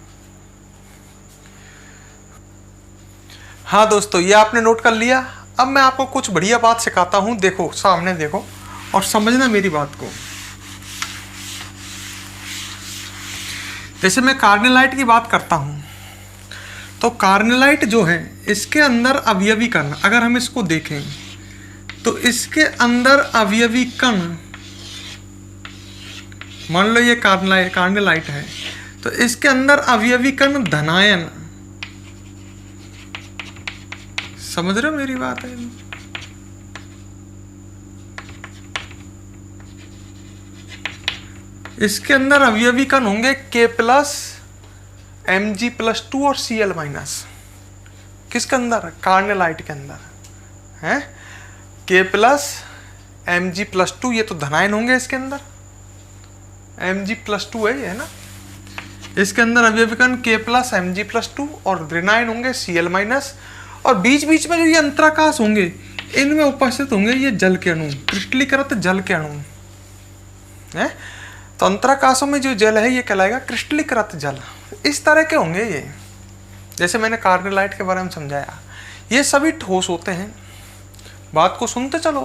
हाँ दोस्तों, ये आपने नोट कर लिया। अब मैं आपको कुछ बढ़िया बात सिखाता हूं। देखो, सामने देखो और समझना मेरी बात को। जैसे मैं कार्निलाइट की बात करता हूं, तो कार्निलाइट जो है इसके अंदर अवयवी कण, अगर हम इसको देखें तो इसके अंदर अवयवी कण, मान लो ये कार्निलाइट है, तो इसके अंदर अवयवी कण धनायन, समझ रहे हो मेरी बात है? इसके अंदर अवयवी कण होंगे K+, Mg+2 और Cl-। किसके अंदर? कार्निलाइट के अंदर है K+, Mg+2, ये तो धनायन होंगे इसके अंदर, Mg+2 है ये, है ना। इसके अंदर अवयवी कण K+, Mg+2 और ऋणायन होंगे Cl-। और बीच बीच में जो ये अंतराकाश होंगे इनमें उपस्थित होंगे ये जल के अणु, क्रिस्टलीकृत जल के अणु है। तो अंतराकाशों में जो जल है ये कहलाएगा क्रिस्टलीकृत जल। इस तरह के होंगे ये, जैसे मैंने कार्निलाइट के बारे में समझाया। ये सभी ठोस होते हैं। बात को सुनते चलो।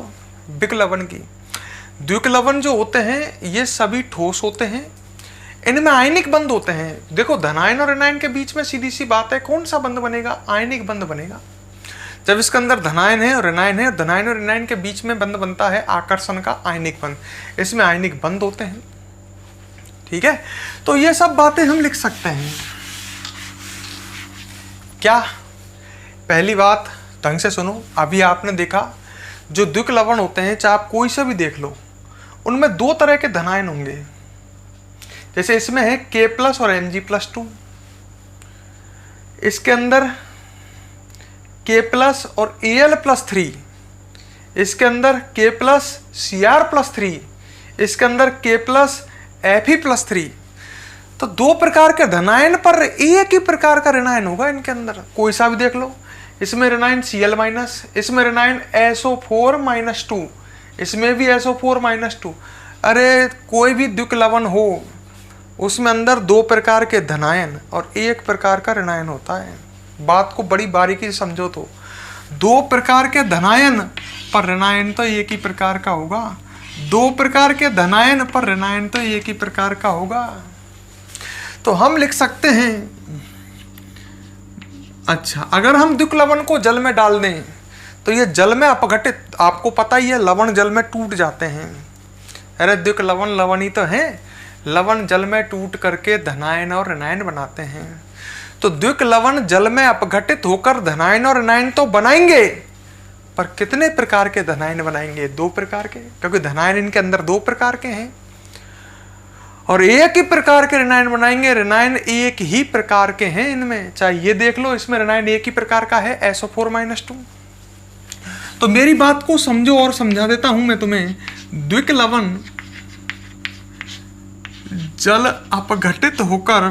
द्विक लवण की, द्विक लवण जो होते हैं ये सभी ठोस होते हैं। इनमें आयनिक बंध होते हैं। देखो, धनायन और ऋणायन के बीच में सीधी सी बात है, कौन सा बंध बनेगा? आयनिक बंध बनेगा। जब इसके अंदर धनायन है और ऋणायन है, धनायन और ऋणायन के बीच में बंध बनता है आकर्षण का आयनिक बंध। इसमें आयनिक बंध होते हैं। ठीक है, तो ये सब बातें हम लिख सकते हैं। क्या? पहली बात ढंग से सुनो। अभी आपने देखा जो द्विक लवण होते हैं, चाहे आप कोई से भी देख लो, उनमें दो तरह के धनायन होंगे। जैसे इसमें है K+ और Mg+2, इसके अंदर K+ और Al+3, इसके अंदर K+ Cr+3, इसके अंदर K+ Fe+3। तो दो प्रकार के धनायन पर एक ही प्रकार का ऋणायन होगा इनके अंदर। कोई सा भी देख लो, इसमें ऋणायन Cl-, इसमें ऋणायन SO4-2, इसमें भी SO4-2। अरे कोई भी द्विक लवण हो उसमें अंदर दो प्रकार के धनायन और एक प्रकार का ऋणायन होता है। बात को बड़ी बारीकी से समझो तो दो प्रकार के धनायन पर ऋणायन तो एक ही प्रकार का होगा। दो प्रकार के धनायन पर ऋणायन तो एक ही प्रकार का होगा। तो हम लिख सकते हैं, अच्छा, अगर हम द्विक लवण को जल में डाल दें तो ये जल में अपघटित, आपको पता ही है लवण जल में टूट जाते हैं। अरे द्विक लवण लवण ही तो है, लवण जल में टूट करके धनायन और ऋणायन बनाते हैं। तो द्विक लवण जल में अपघटित होकर धनायन और ऋणायन तो बनाएंगे, पर कितने प्रकार के धनायन बनाएंगे? दो प्रकार के, क्योंकि धनायन इनके अंदर दो प्रकार के हैं। और एक ही प्रकार के ऋणायन बनाएंगे। ऋणायन एक ही प्रकार के हैं इनमें, चाहे ये देख लो, इसमें ऋणायन एक ही प्रकार का है SO4-2। तो मेरी बात को समझो और समझा देता हूं मैं तुम्हें। द्विक लवण जल अपघटित होकर,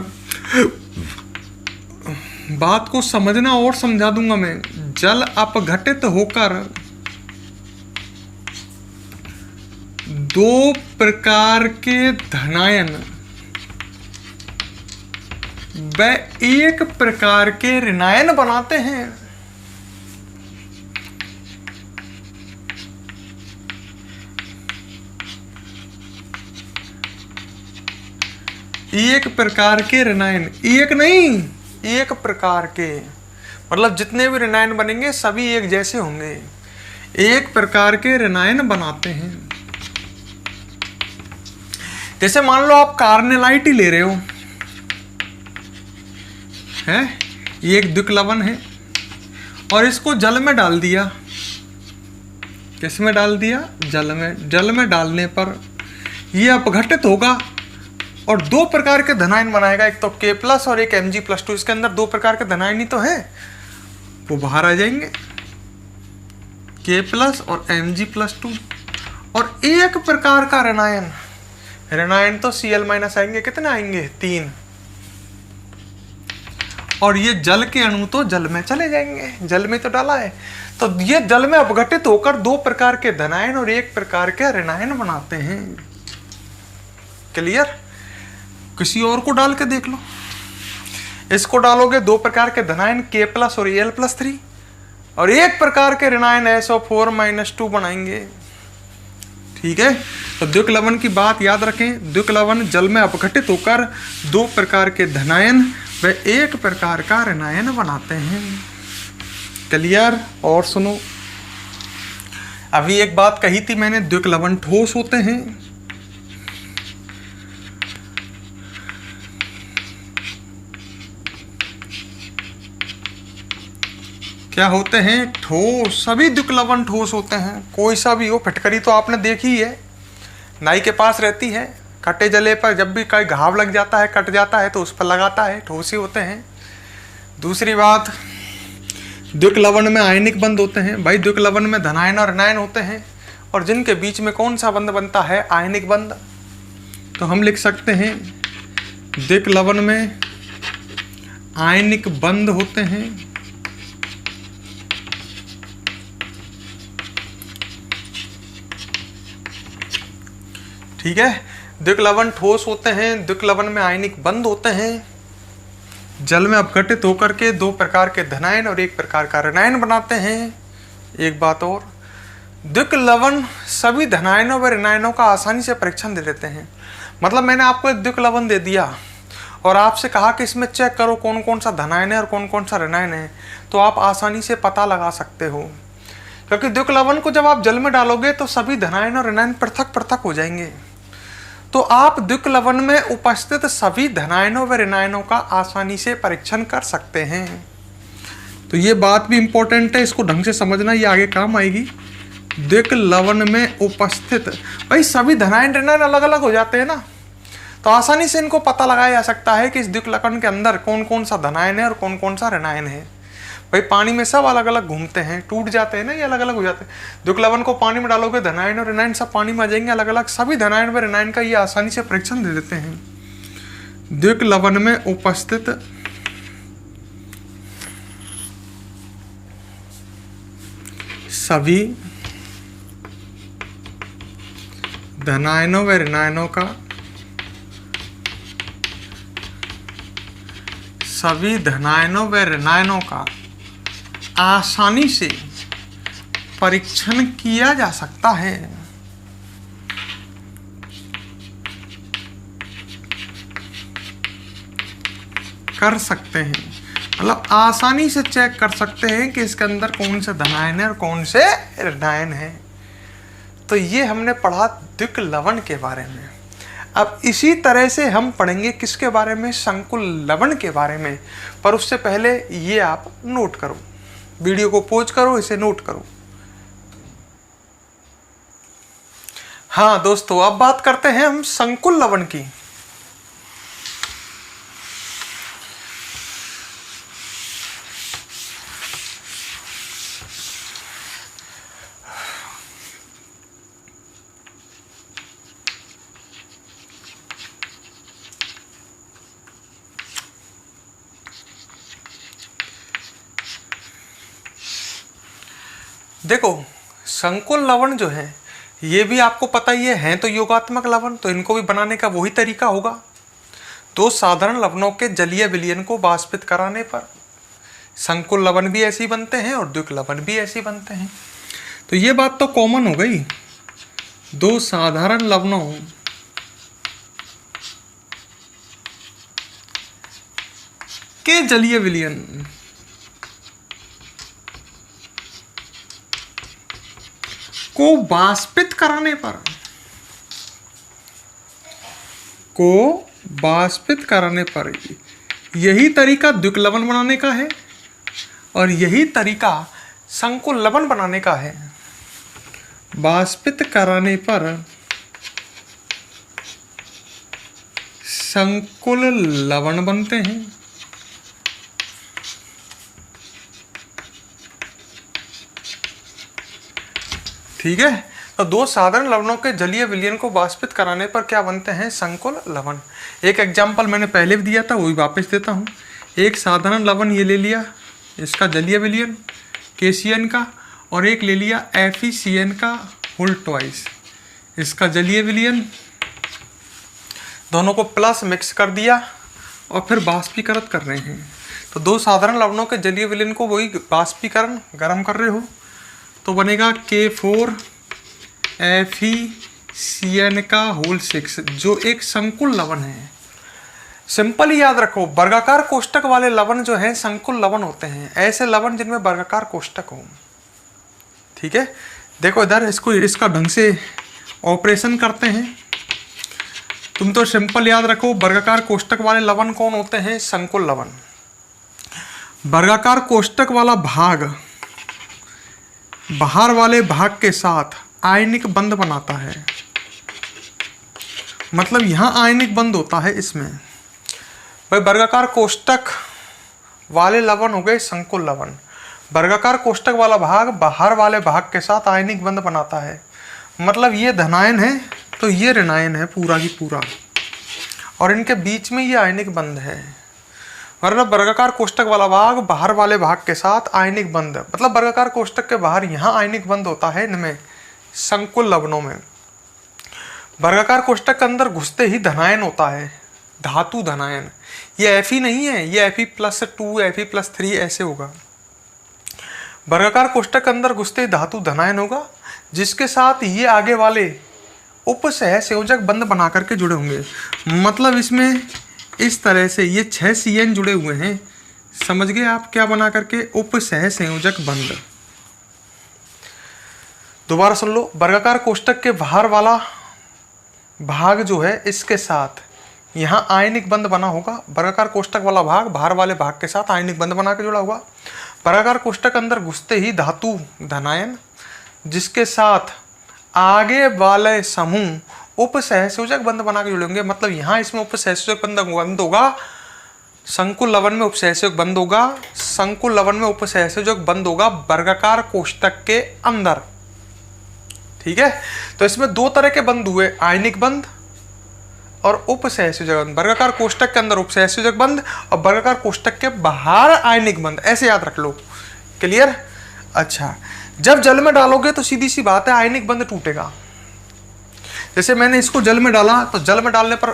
बात को समझना और समझा दूंगा मैं। जल अपघटित होकर दो प्रकार के धनायन व एक प्रकार के ऋणायन बनाते हैं। एक प्रकार के ऋणायन, एक नहीं, एक प्रकार के, मतलब जितने भी ऋणायन बनेंगे सभी एक जैसे होंगे। एक प्रकार के ऋणायन बनाते हैं। जैसे मान लो आप कार्नेलाइट ही ले रहे हो, है, ये एक द्विक लवण है और इसको जल में डाल दिया। किस में डाल दिया? जल में। जल में डालने पर ये अपघटित होगा और दो प्रकार के धनायन बनाएगा, एक तो K+ और एक Mg+2। इसके अंदर दो प्रकार के धनायन ही तो है, वो बाहर आ जाएंगे, K+ और Mg+2। और एक प्रकार का ऋणायन, ऋणायन तो Cl- आएंगे, कितने आएंगे? 3। और ये जल के अणु तो जल में चले जाएंगे, जल में तो डाला है। तो ये जल में अपघटित होकर दो प्रकार के धनायन और एक प्रकार के ऋणायन बनाते हैं। क्लियर? किसी और को डाल के देख लो। इसको डालोगे दो प्रकार के धनायन K+ और Al+3 और एक प्रकार के ऋणायन SO4- बनाएंगे। ठीक है, तो द्विक लवण की बात याद रखें। द्विक लवण जल में अपघटित होकर दो प्रकार के धनायन व एक प्रकार का ऋणायन बनाते हैं। क्लियर? और सुनो, अभी एक बात कही थी मैंने, द्विक लवण ठोस होते हैं। क्या होते हैं? ठोस। सभी द्विक लवण ठोस होते हैं, कोई सा भी हो। फिटकरी तो आपने देखी ही है, नाई के पास रहती है, कटे जले पर जब भी कोई घाव लग जाता है, कट जाता है तो उस पर लगाता है, ठोस ही होते हैं। दूसरी बात, द्विक लवण में आयनिक बंध होते हैं। भाई द्विक लवण में धनायन और ऋणायन होते हैं और जिनके बीच में कौन सा बंध बनता है? आयनिक बंध। तो हम लिख सकते हैं द्विक लवण में आयनिक बंध होते हैं। ठीक है, द्विक लवण ठोस होते हैं, द्विक लवण में आयनिक बंध होते हैं, जल में अपघटित होकर के दो प्रकार के धनायन और एक प्रकार का ऋणायन बनाते हैं। एक बात और, द्विक लवण सभी धनायनों व ऋणायनों का आसानी से परीक्षण दे देते हैं। मतलब मैंने आपको एक द्विक लवण दे दिया और आपसे कहा कि इसमें चेक करो कौन कौन सा धनायन है और कौन कौन सा ऋणायन है, तो आप आसानी से पता लगा सकते हो, क्योंकि द्विक लवण को जब आप जल में डालोगे तो सभी धनायन और ऋणायन पृथक पृथक हो जाएंगे। तो आप द्विक लवण में उपस्थित सभी धनायनों व ऋणायनों का आसानी से परीक्षण कर सकते हैं। तो ये बात भी इंपॉर्टेंट है, इसको ढंग से समझना, ये आगे काम आएगी। द्विक लवण में उपस्थित, भाई सभी धनायन ऋणायन अलग अलग हो जाते हैं ना, तो आसानी से इनको पता लगाया जा सकता है कि इस द्विक लवण के अंदर कौन कौन सा धनायन है और कौन कौन सा ऋणायन है। भाई पानी में सब अलग अलग घूमते हैं, टूट जाते हैं ना, ये अलग अलग हो जाते हैं। द्विक लवण को पानी में डालोगे, धनायन और ऋणायन सब पानी में आ जाएंगे अलग अलग, सभी धनायन व ऋणायन का ये आसानी से परीक्षण दे देते हैं। द्विक लवण में उपस्थित सभी धनायनों व ऋणायनों का आसानी से परीक्षण किया जा सकता है। कर सकते हैं, मतलब आसानी से चेक कर सकते हैं कि इसके अंदर कौन से धनायन है और कौन से ऋणायन है। तो ये हमने पढ़ा द्विक लवण के बारे में। अब इसी तरह से हम पढ़ेंगे किसके बारे में? संकुल लवण के बारे में। पर उससे पहले ये आप नोट करो, वीडियो को पॉज करो, इसे नोट करो। हाँ दोस्तों, अब बात करते हैं हम संकुल लवण की। देखो संकुल लवण जो है ये भी आपको पता ही है तो योगात्मक लवण, तो इनको भी बनाने का वही तरीका होगा। दो साधारण लवणों के जलीय विलयन को वाष्पित कराने पर संकुल लवण भी ऐसे ही बनते हैं और द्विक लवण भी ऐसे ही बनते हैं। तो ये बात तो कॉमन हो गई। दो साधारण लवणों के जलीय विलयन को वाष्पित कराने पर यही तरीका द्विक लवण बनाने का है और यही तरीका संकुल लवण बनाने का है। वाष्पित कराने पर संकुल लवण बनते हैं। ठीक है, तो दो साधारण लवणों के जलीय विलयन को वाष्पित कराने पर क्या बनते हैं? संकुल लवण। एक एग्जाम्पल मैंने पहले भी दिया था, वो भी वापस देता हूँ। एक साधारण लवण ये ले लिया, इसका जलीय विलयन KCN का, और एक ले लिया FeCN का होल ट्वाइस, इसका जलीय विलयन। दोनों को प्लस मिक्स कर दिया और फिर वाष्पीकृत कर रहे हैं। तो दो साधारण लवणों के जलीय विलयन को वही वाष्पीकरण गर्म कर रहे हो तो बनेगा K4 FeCN का होल 6 जो एक संकुल लवण है। सिंपल ही याद रखो, वर्गाकार कोष्टक वाले लवण जो है संकुल लवण होते हैं, ऐसे लवण जिनमें वर्गाकार कोष्टक हो। ठीक है, देखो इधर इसका ढंग से ऑपरेशन करते हैं। तुम तो सिंपल याद रखो, वर्गाकार कोष्टक वाले लवण कौन होते हैं? संकुल लवण। वर्गाकार कोष्टक वाला भाग बाहर वाले भाग के साथ आयनिक बंध बनाता है, मतलब यहां आयनिक बंध होता है इसमें। भाई वर्गाकार कोष्टक वाले लवण हो गए संकुल लवण। वर्गाकार कोष्टक वाला भाग बाहर वाले भाग के साथ आयनिक बंध बनाता है, मतलब ये धनायन है तो ये ऋणायन है पूरा की पूरा, और इनके बीच में ये आयनिक बंध है। मतलब वर्गाकार कोष्टक वाला भाग बाहर वाले भाग के साथ आयनिक बंध, मतलब वर्गाकार कोष्टक के बाहर यहाँ आयनिक बंध होता है इनमें संकुल लवणों में। वर्गाकार कोष्टक के अंदर घुसते ही धनायन होता है, धातु धनायन। ये Fe नहीं है, ये Fe+2 Fe+3 ऐसे होगा। वर्गाकार कोष्टक के अंदर घुसते ही धातु धनायन होगा, जिसके साथ ये आगे वाले उपसह संयोजक बंध बना करके जुड़े होंगे। मतलब इसमें इस तरह से ये 6 CN जुड़े हुए हैं, समझ गए आप? क्या बना करके? उपसह संयोजक बंध। दोबारा सुन लो, वर्गाकार कोष्टक के बाहर वाला भाग जो है इसके साथ यहाँ आयनिक बंध बना होगा। वर्गाकार कोष्टक वाला भाग बाहर वाले भाग के साथ आयनिक बंध बना के जुड़ा होगा। वर्गाकार कोष्टक अंदर घुसते ही धातु धनायन, जिसके साथ आगे वाले समूह उपसहसंयोजक बंध बना के जुड़ेंगे। मतलब यहाँ इसमें उपसहसंयोजक बंध होगा, संकुल लवण में उपसहसंयोजक बंध होगा, संकुल लवण में उपसहसंयोजक बंध होगा वर्गाकार कोष्टक के अंदर। ठीक है, तो इसमें दो तरह के बंध हुए, आयनिक बंध और उपसहसंयोजक बंध। वर्गाकार कोष्टक के अंदर उपसहसंयोजक बंध और वर्गाकार कोष्टक के बाहर आयनिक बंध, ऐसे याद रख लो। क्लियर? अच्छा, जब जल में डालोगे तो सीधी सी बात है आयनिक बंध टूटेगा। जैसे मैंने इसको जल में डाला तो जल में डालने पर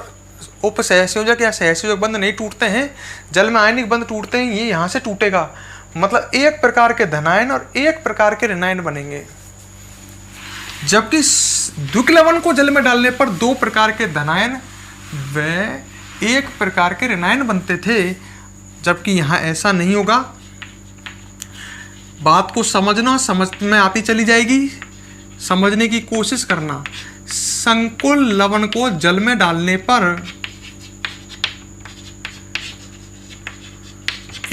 उपसहसंयोजक या सहसंयोजक बंध नहीं टूटते हैं, जल में आयनिक बंध टूटते हैं, ये यहाँ से टूटेगा। मतलब एक प्रकार के धनायन और एक प्रकार के ऋणायन बनेंगे। जबकि द्विक लवण को जल में डालने पर दो प्रकार के धनायन व एक प्रकार के ऋणायन बनते थे, जबकि यहाँ ऐसा नहीं होगा। बात को समझना, समझ में आती चली जाएगी, समझने की कोशिश करना। संकुल लवण को जल में डालने पर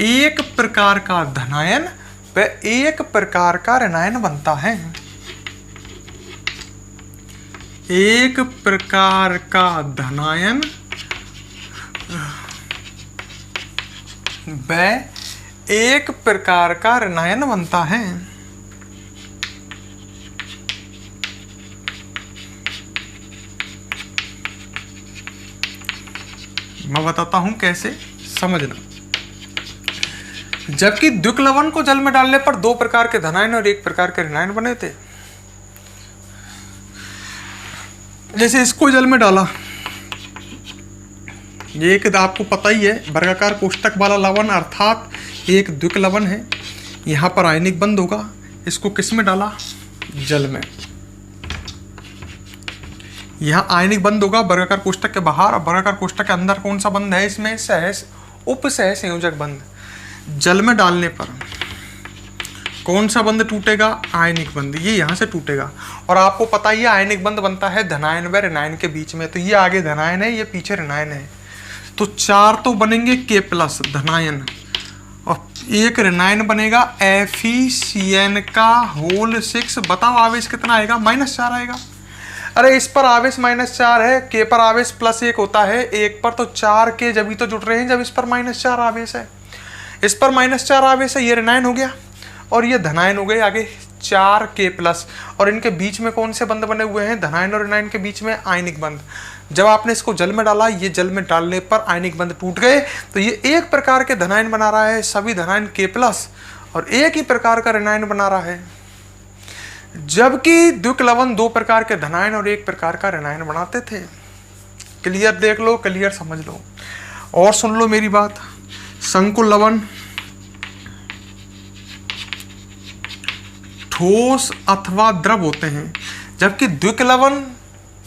एक प्रकार का धनायन व एक प्रकार का ऋणायन बनता है। एक प्रकार का धनायन व एक प्रकार का ऋणायन बनता है। मैं बताता हूं कैसे, समझना। जबकि द्विक लवण को जल में डालने पर 2 प्रकार के धनायन और 1 प्रकार के ऋणायन बने थे। जैसे इसको जल में डाला, ये एक आपको पता ही है वर्गाकार कोष्टक वाला लवण अर्थात एक द्विक लवण है। यहाँ पर आयनिक बंध होगा। इसको किस में डाला? जल में। यहाँ आयनिक बंध होगा वर्गाकार कोष्टक के बाहर, और वर्गाकार कोष्टक के अंदर कौन सा बंध है? इसमें उप सह संयोजक बंध। जल में डालने पर कौन सा बंध टूटेगा? आयनिक बंध। ये यहाँ से टूटेगा। और आपको पता ही है आयनिक बंध बनता है धनायन व ऋणायन के बीच में। तो ये आगे धनायन है, ये पीछे ऋणायन है। तो 4 तो बनेंगे K+ धनायन, और एक ऋणायन बनेगा FeCN का होल 6। बताओ आवेश कितना आएगा? -4 आएगा। अरे इस पर आवेश -4 है, K पर आवेश +1 होता है, 1 पर तो 4 K जब ही तो जुड़ रहे हैं जब इस पर -4 आवेश है। इस पर -4 आवेश है, ये ऋणायन हो गया और ये धनायन हो गए आगे 4 K+। और इनके बीच में कौन से बंध बने हुए हैं? धनायन और ऋणायन के बीच में आयनिक बंध। जब आपने इसको जल में डाला, ये जल में डालने पर आयनिक बंध टूट गए, तो ये एक प्रकार के धनायन बना रहा है, सभी धनायन K+, और एक ही प्रकार का ऋणायन बना रहा है। जबकि द्विक लवण 2 प्रकार के धनायन और 1 प्रकार का ऋणायन बनाते थे। क्लियर देख लो, क्लियर समझ लो। और सुन लो मेरी बात, संकुल लवण ठोस अथवा द्रव होते हैं, जबकि द्विक लवण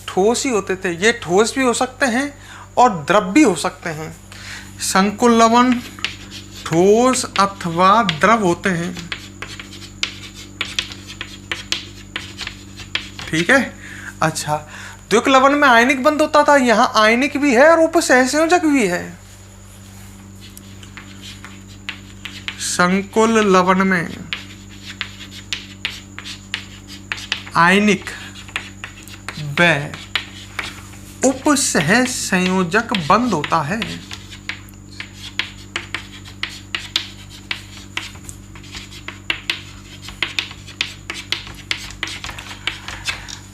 ठोस ही होते थे। ये ठोस भी हो सकते हैं और द्रव भी हो सकते हैं। संकुल लवण ठोस अथवा द्रव होते हैं। ठीक है। अच्छा, द्विक लवण में आयनिक बंध होता था, यहां आयनिक भी है और उप सहसंयोजक भी है। संकुल लवण में आयनिक व उप सहसंयोजक बंध होता है।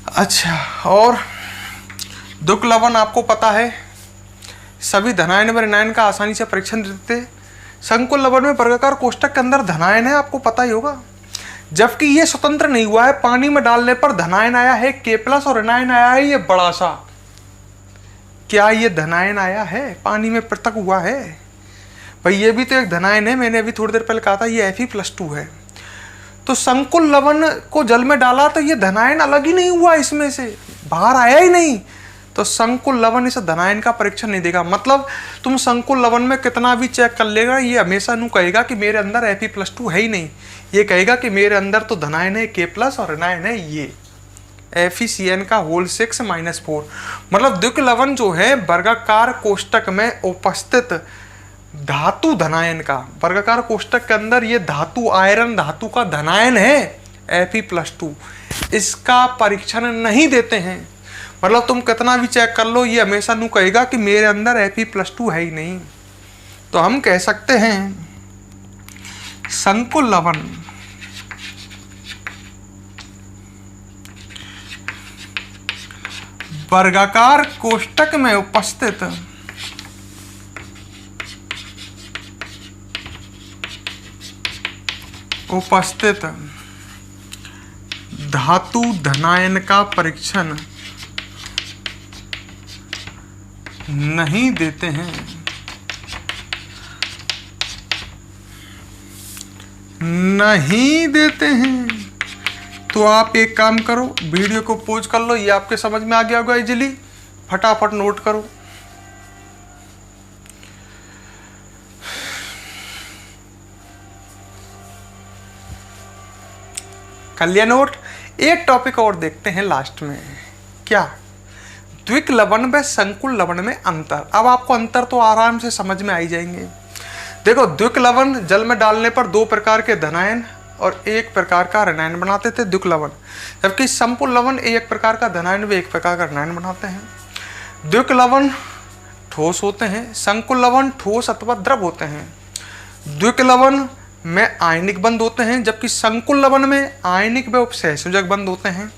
अच्छा, और द्विक लवण आपको पता है सभी धनायन व ऋणायन का आसानी से परीक्षण देते। संकुल लवण में वर्गाकार कोष्टक के अंदर धनायन है, आपको पता ही होगा, जबकि ये स्वतंत्र नहीं हुआ है। पानी में डालने पर धनायन आया है K+ और ऋणायन आया है ये बड़ा सा। क्या ये धनायन आया है? पानी में पृथक हुआ है भाई, ये भी तो एक धनायन है। मैंने अभी थोड़ी देर पहले कहा था ये Fe+2 है। तो संकुल लवण को जल में डाला तो ये धनायन अलग ही नहीं हुआ, इसमें से बाहर आया ही नहीं। तो संकुल लवण इस धनायन का परीक्षण नहीं देगा। मतलब तुम संकुल लवण में कितना भी चेक कर लेगा, ये हमेशा नू कहेगा कि मेरे अंदर Fe+2 है ही नहीं। ये कहेगा कि मेरे अंदर तो धनायन है K+ और ऋणायन है ये FeCN का होल 6 -4। मतलब द्विक लवण जो है वर्गाकार कोष्टक में उपस्थित धातु धनायन का, वर्गाकार कोष्टक के अंदर ये धातु आयरन धातु का धनायन है Fe+2, इसका परीक्षण नहीं देते हैं। मतलब तुम कितना भी चेक कर लो, ये हमेशा नू कहेगा कि मेरे अंदर Fe+2 है ही नहीं। तो हम कह सकते हैं संकुल लवण वर्गाकार कोष्टक में उपस्थित धातु धनायन का परीक्षण नहीं देते हैं। नहीं देते हैं। तो आप एक काम करो, वीडियो को पॉज कर लो, ये आपके समझ में आ गया होगा इजीली, फटाफट नोट करो। कर लिया नोट? एक टॉपिक और देखते हैं लास्ट में। क्या? द्विक लवण व संकुल लवण में अंतर। अब आपको अंतर तो आराम से समझ में आ ही जाएंगे। देखो, द्विक लवण जल में डालने पर 2 प्रकार के धनायन और 1 प्रकार का ऋणायन बनाते थे द्विक लवण, जबकि संकुल लवण 1 प्रकार का धनायन व 1 प्रकार का ऋणायन बनाते हैं। द्विक लवण ठोस होते हैं, संकुल लवण ठोस अथवा द्रव होते हैं। द्विक लवण में आयनिक बंध होते हैं, जबकि संकुल लवण में आयनिक व उपसहसंयोजक बंध होते हैं।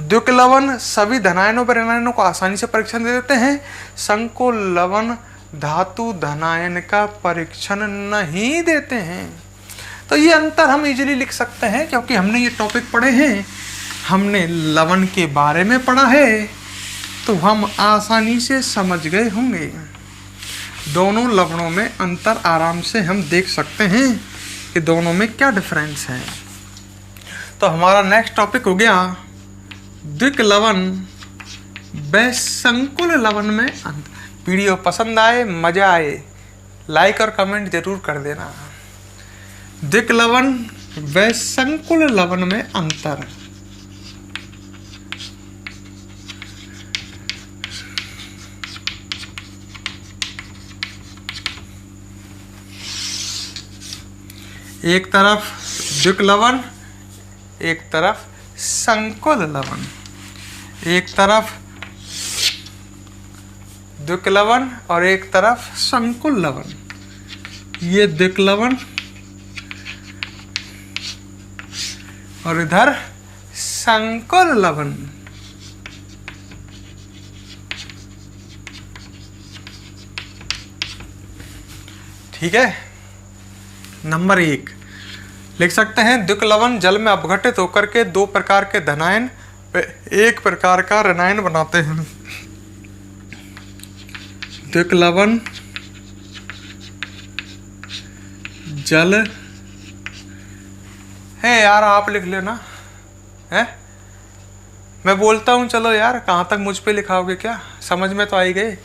द्विक लवण सभी धनायनों व ऋणायनों को आसानी से परीक्षण दे देते हैं। संकुल लवण धातु धनायन का परीक्षण नहीं देते हैं। तो ये अंतर हम इजीली लिख सकते हैं, क्योंकि हमने ये टॉपिक पढ़े हैं, हमने लवण के बारे में पढ़ा है, तो हम आसानी से समझ गए होंगे। दोनों लवणों में अंतर आराम से हम देख सकते हैं कि दोनों में क्या डिफरेंस है। तो हमारा नेक्स्ट टॉपिक हो गया द्विक लवण व संकुल लवण में अंतर। वीडियो पसंद आए, मजा आए, लाइक और कमेंट जरूर कर देना। द्विक लवण व संकुल लवण में अंतर। एक तरफ द्विक लवण, एक तरफ संकुल लवण। एक तरफ द्विक लवण और एक तरफ संकुल लवण। ये द्विक लवण और इधर संकुल लवण। ठीक है। नंबर 1 लिख सकते हैं, द्विक लवण जल में अपघटित होकर के दो प्रकार के धनायन एक प्रकार का ऋणायन बनाते हैं। द्विक लवण जल है यार, आप लिख लेना है, मैं बोलता हूं। चलो यार, कहां तक मुझ पे लिखाओगे, क्या समझ में तो आई गए?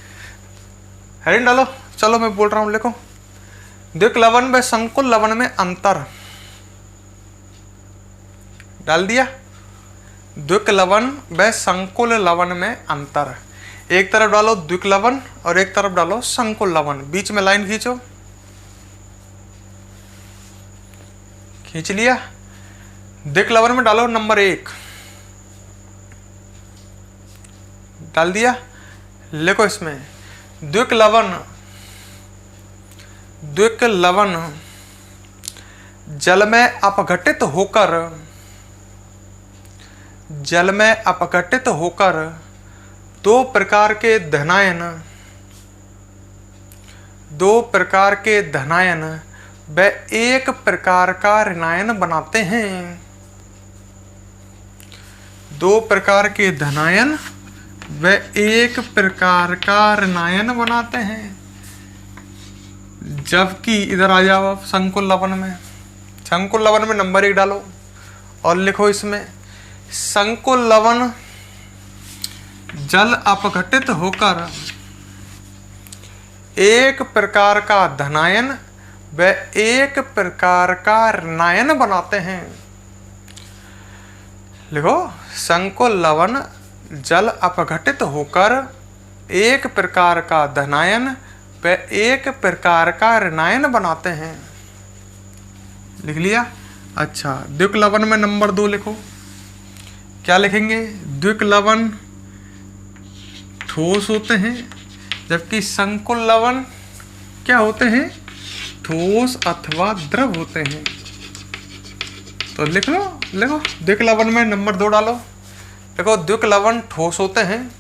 हेडिंग डालो। चलो मैं बोल रहा हूं, लिखो। द्विक लवण व संकुल लवण में अंतर। डाल दिया। द्विक लवण व संकुल लवण में अंतर। एक तरफ डालो द्विक लवण और एक तरफ डालो संकुल लवण, बीच में लाइन खींचो। खींच लिया। द्विक लवण में डालो नंबर 1, डाल दिया। लिखो इसमें, द्विक लवण जल में अपघटित होकर दो प्रकार के धनायन व एक प्रकार का ऋणायन बनाते हैं। दो प्रकार के धनायन व एक प्रकार का ऋणायन बनाते हैं। जबकि इधर आ जाओ आप संकुल लवण में नंबर 1 डालो और लिखो इसमें, संकुल लवण जल अपघटित होकर एक प्रकार का धनायन व एक प्रकार का ऋणायन बनाते हैं। लिखो, संकुल लवण जल अपघटित होकर एक प्रकार का धनायन व एक प्रकार का ऋणायन बनाते हैं। लिख लिया। अच्छा, द्विक लवण में नंबर 2 लिखो। क्या लिखेंगे? द्विक लवण ठोस होते हैं, जबकि संकुल लवण क्या होते हैं? ठोस अथवा द्रव होते हैं। तो लिख लो, लिखो। द्विक लवण में नंबर 2 डालो। देखो, द्विक लवण ठोस होते हैं,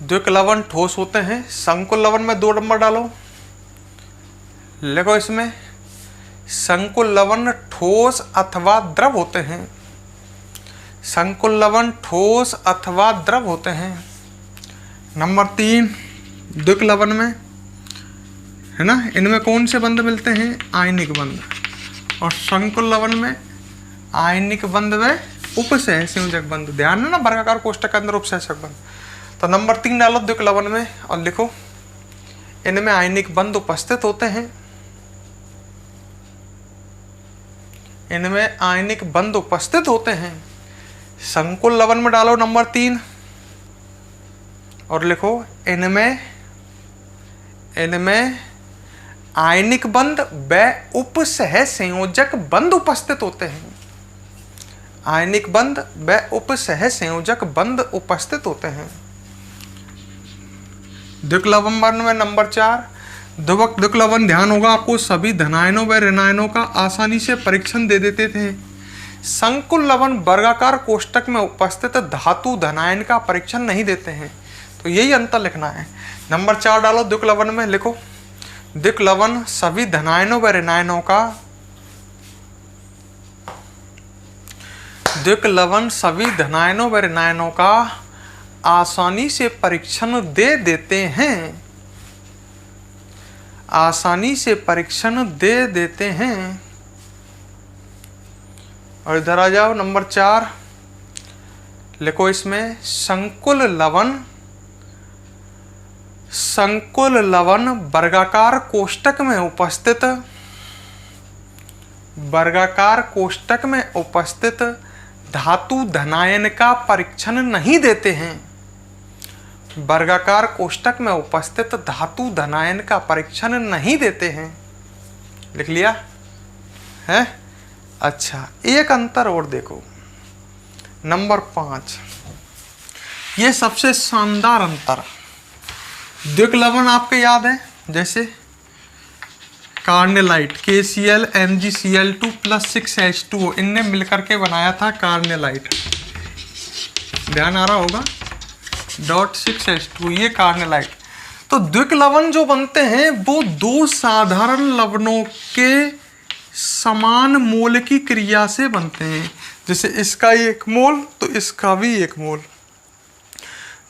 द्विक लवण ठोस होते हैं। संकुल लवण में 2 नंबर डालो। लिखो इसमें, संकुल लवण ठोस अथवा द्रव होते हैं। संकुल लवण ठोस अथवा द्रव होते हैं। नंबर 3 द्विक लवण में है ना, इनमें कौन से बंध मिलते हैं? आयनिक बंध। और संकुल लवण में आयनिक बंध व उपसहसंयोजक बंध। ध्यान है ना, वर्गाकार कोष्ठक के अंदर उपसहसंयोजक बंध। तो नंबर 3 डालो द्विक लवण में और लिखो, इनमें आयनिक बंध उपस्थित होते हैं। इनमें आयनिक बंध उपस्थित होते हैं। संकुल लवण में डालो नंबर 3 और लिखो, इनमें आयनिक बंध व उपसहसंयोजक बंध उपस्थित होते हैं। आयनिक बंध व उपसहसंयोजक बंध उपस्थित होते हैं। द्विक लवण में नंबर 4 द्विक लवण, ध्यान होगा आपको, सभी धनायनों व ऋणायनों का आसानी से परीक्षण दे देते थे। संकुल लवण वर्गाकार कोष्ठक में उपस्थित धातु धनायन का परीक्षण नहीं देते हैं। तो यही अंतर लिखना है। नंबर 4 डालो द्विक लवण में। लिखो, द्विक लवण सभी धनायनों व ऋणायनों का द्विक लवण सभी धनायनों व ऋणायनों का आसानी से परीक्षण दे देते हैं, आसानी से परीक्षण दे देते हैं। और इधर आ जाओ नंबर 4, लिखो इसमें संकुल लवण वर्गाकार कोष्टक में उपस्थित, वर्गाकार कोष्टक में उपस्थित धातु धनायन का परीक्षण नहीं देते हैं, वर्गाकार कोष्टक में उपस्थित धातु धनायन का परीक्षण नहीं देते हैं। लिख लिया है? अच्छा, एक अंतर और देखो, नंबर 5, ये सबसे शानदार अंतर। द्विक लवण आपके याद है, जैसे कार्नेलाइट KCl MgCl2 + 6H2O, इनने मिलकर के बनाया था कार्नेलाइट, ध्यान आ रहा होगा, .6H2, ये कार्नेलाइट। तो द्विक लवण जो बनते हैं वो दो साधारण लवणों के समान मोल की क्रिया से बनते हैं। जैसे इसका 1 मोल तो इसका भी 1 मोल।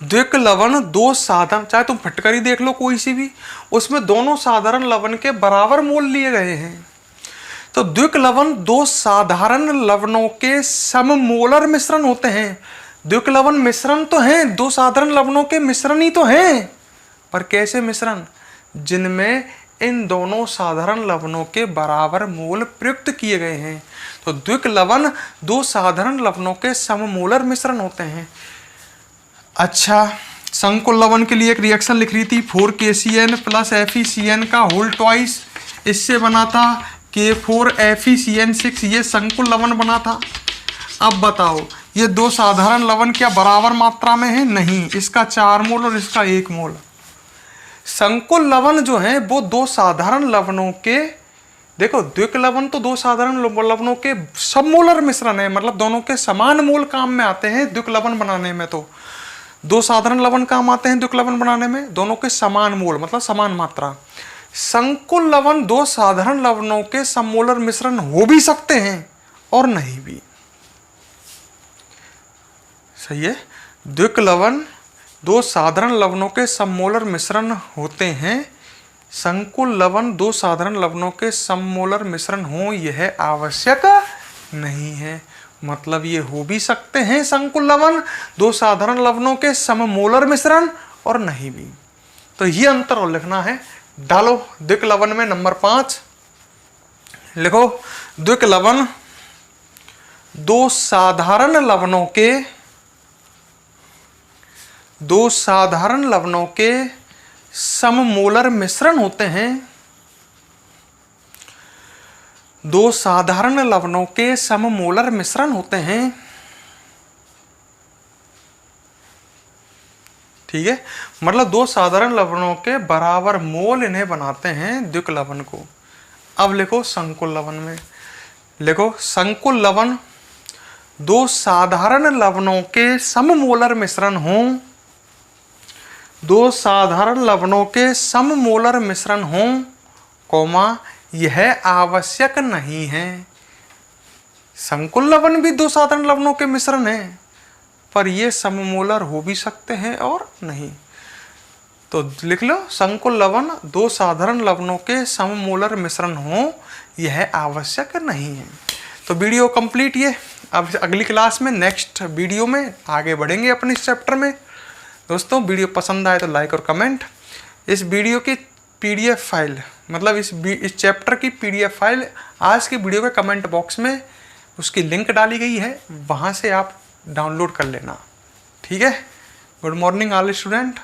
द्विक लवण दो साधारण, चाहे तुम फटकरी देख लो कोई सी भी, उसमें दोनों साधारण लवण के बराबर मोल लिए गए हैं। तो द्विक लवण दो साधारण लवणों के सममोलर मिश्रण होते हैं। द्विक लवण मिश्रण तो हैं, दो साधारण लवणों के मिश्रण ही तो हैं, पर कैसे मिश्रण? जिनमें इन दोनों साधारण लवणों के बराबर मोल प्रयुक्त किए गए हैं। तो द्विक लवण दो साधारण लवणों के सममोलर मिश्रण होते हैं। अच्छा, संकुल लवण के लिए एक रिएक्शन लिख रही थी, 4KCN + FeCN का होल ट्वाइस, इससे बना था K4FeCN6, ये संकुल लवण बना था। अब बताओ, ये दो साधारण लवण क्या बराबर मात्रा में है? नहीं, इसका 4 मोल और इसका 1 मोल। संकुल लवण जो है वो दो साधारण लवणों के, देखो द्विक लवण तो दो साधारण लवणों के सबमोलर मिश्रण है, मतलब दोनों के समान मोल काम में आते हैं द्विक लवण बनाने में। तो दो साधारण लवण काम आते हैं द्विक लवण बनाने में, दोनों के समान मोल मतलब समान मात्रा। संकुल लवण दो साधारण लवणों के सममोलर मिश्रण हो भी सकते हैं और नहीं भी। सही है? द्विक लवण दो साधारण लवणों के सममोलर मिश्रण होते हैं। संकुल लवण दो साधारण लवणों के सममोलर मिश्रण हो यह आवश्यक नहीं है। मतलब ये हो भी सकते हैं संकुल लवण दो साधारण लवणों के सममोलर मिश्रण और नहीं भी। तो ये अंतर और लिखना है। डालो द्विक लवण में नंबर 5 लिखो, द्विक लवण दो साधारण लवणों के सममोलर मिश्रण होते हैं। दो साधारण लवणों के सममोलर मिश्रण होते हैं। ठीक है, मतलब दो साधारण लवणों के बराबर मोल इन्हें बनाते हैं द्विक लवण को। अब लिखो संकुल लवण में, लिखो संकुल लवण दो साधारण लवणों के सममोलर मिश्रण हों, दो साधारण लवणों के सममोलर मिश्रण हों, कोमा यह आवश्यक नहीं है। संकुल लवण भी दो साधारण लवणों के मिश्रण हैं, पर ये सममोलर हो भी सकते हैं और नहीं। तो लिख लो संकुल लवण दो साधारण लवणों के सममोलर मिश्रण हो यह आवश्यक नहीं है। तो वीडियो कंप्लीट ये। अब अगली क्लास में नेक्स्ट वीडियो में आगे बढ़ेंगे अपने इस चैप्टर में। दोस्तों वीडियो पसंद आए तो लाइक और कमेंट। इस वीडियो की PDF फाइल मतलब इस चैप्टर की PDF फाइल आज की वीडियो के कमेंट बॉक्स में उसकी लिंक डाली गई है, वहाँ से आप डाउनलोड कर लेना। ठीक है। Good morning all student.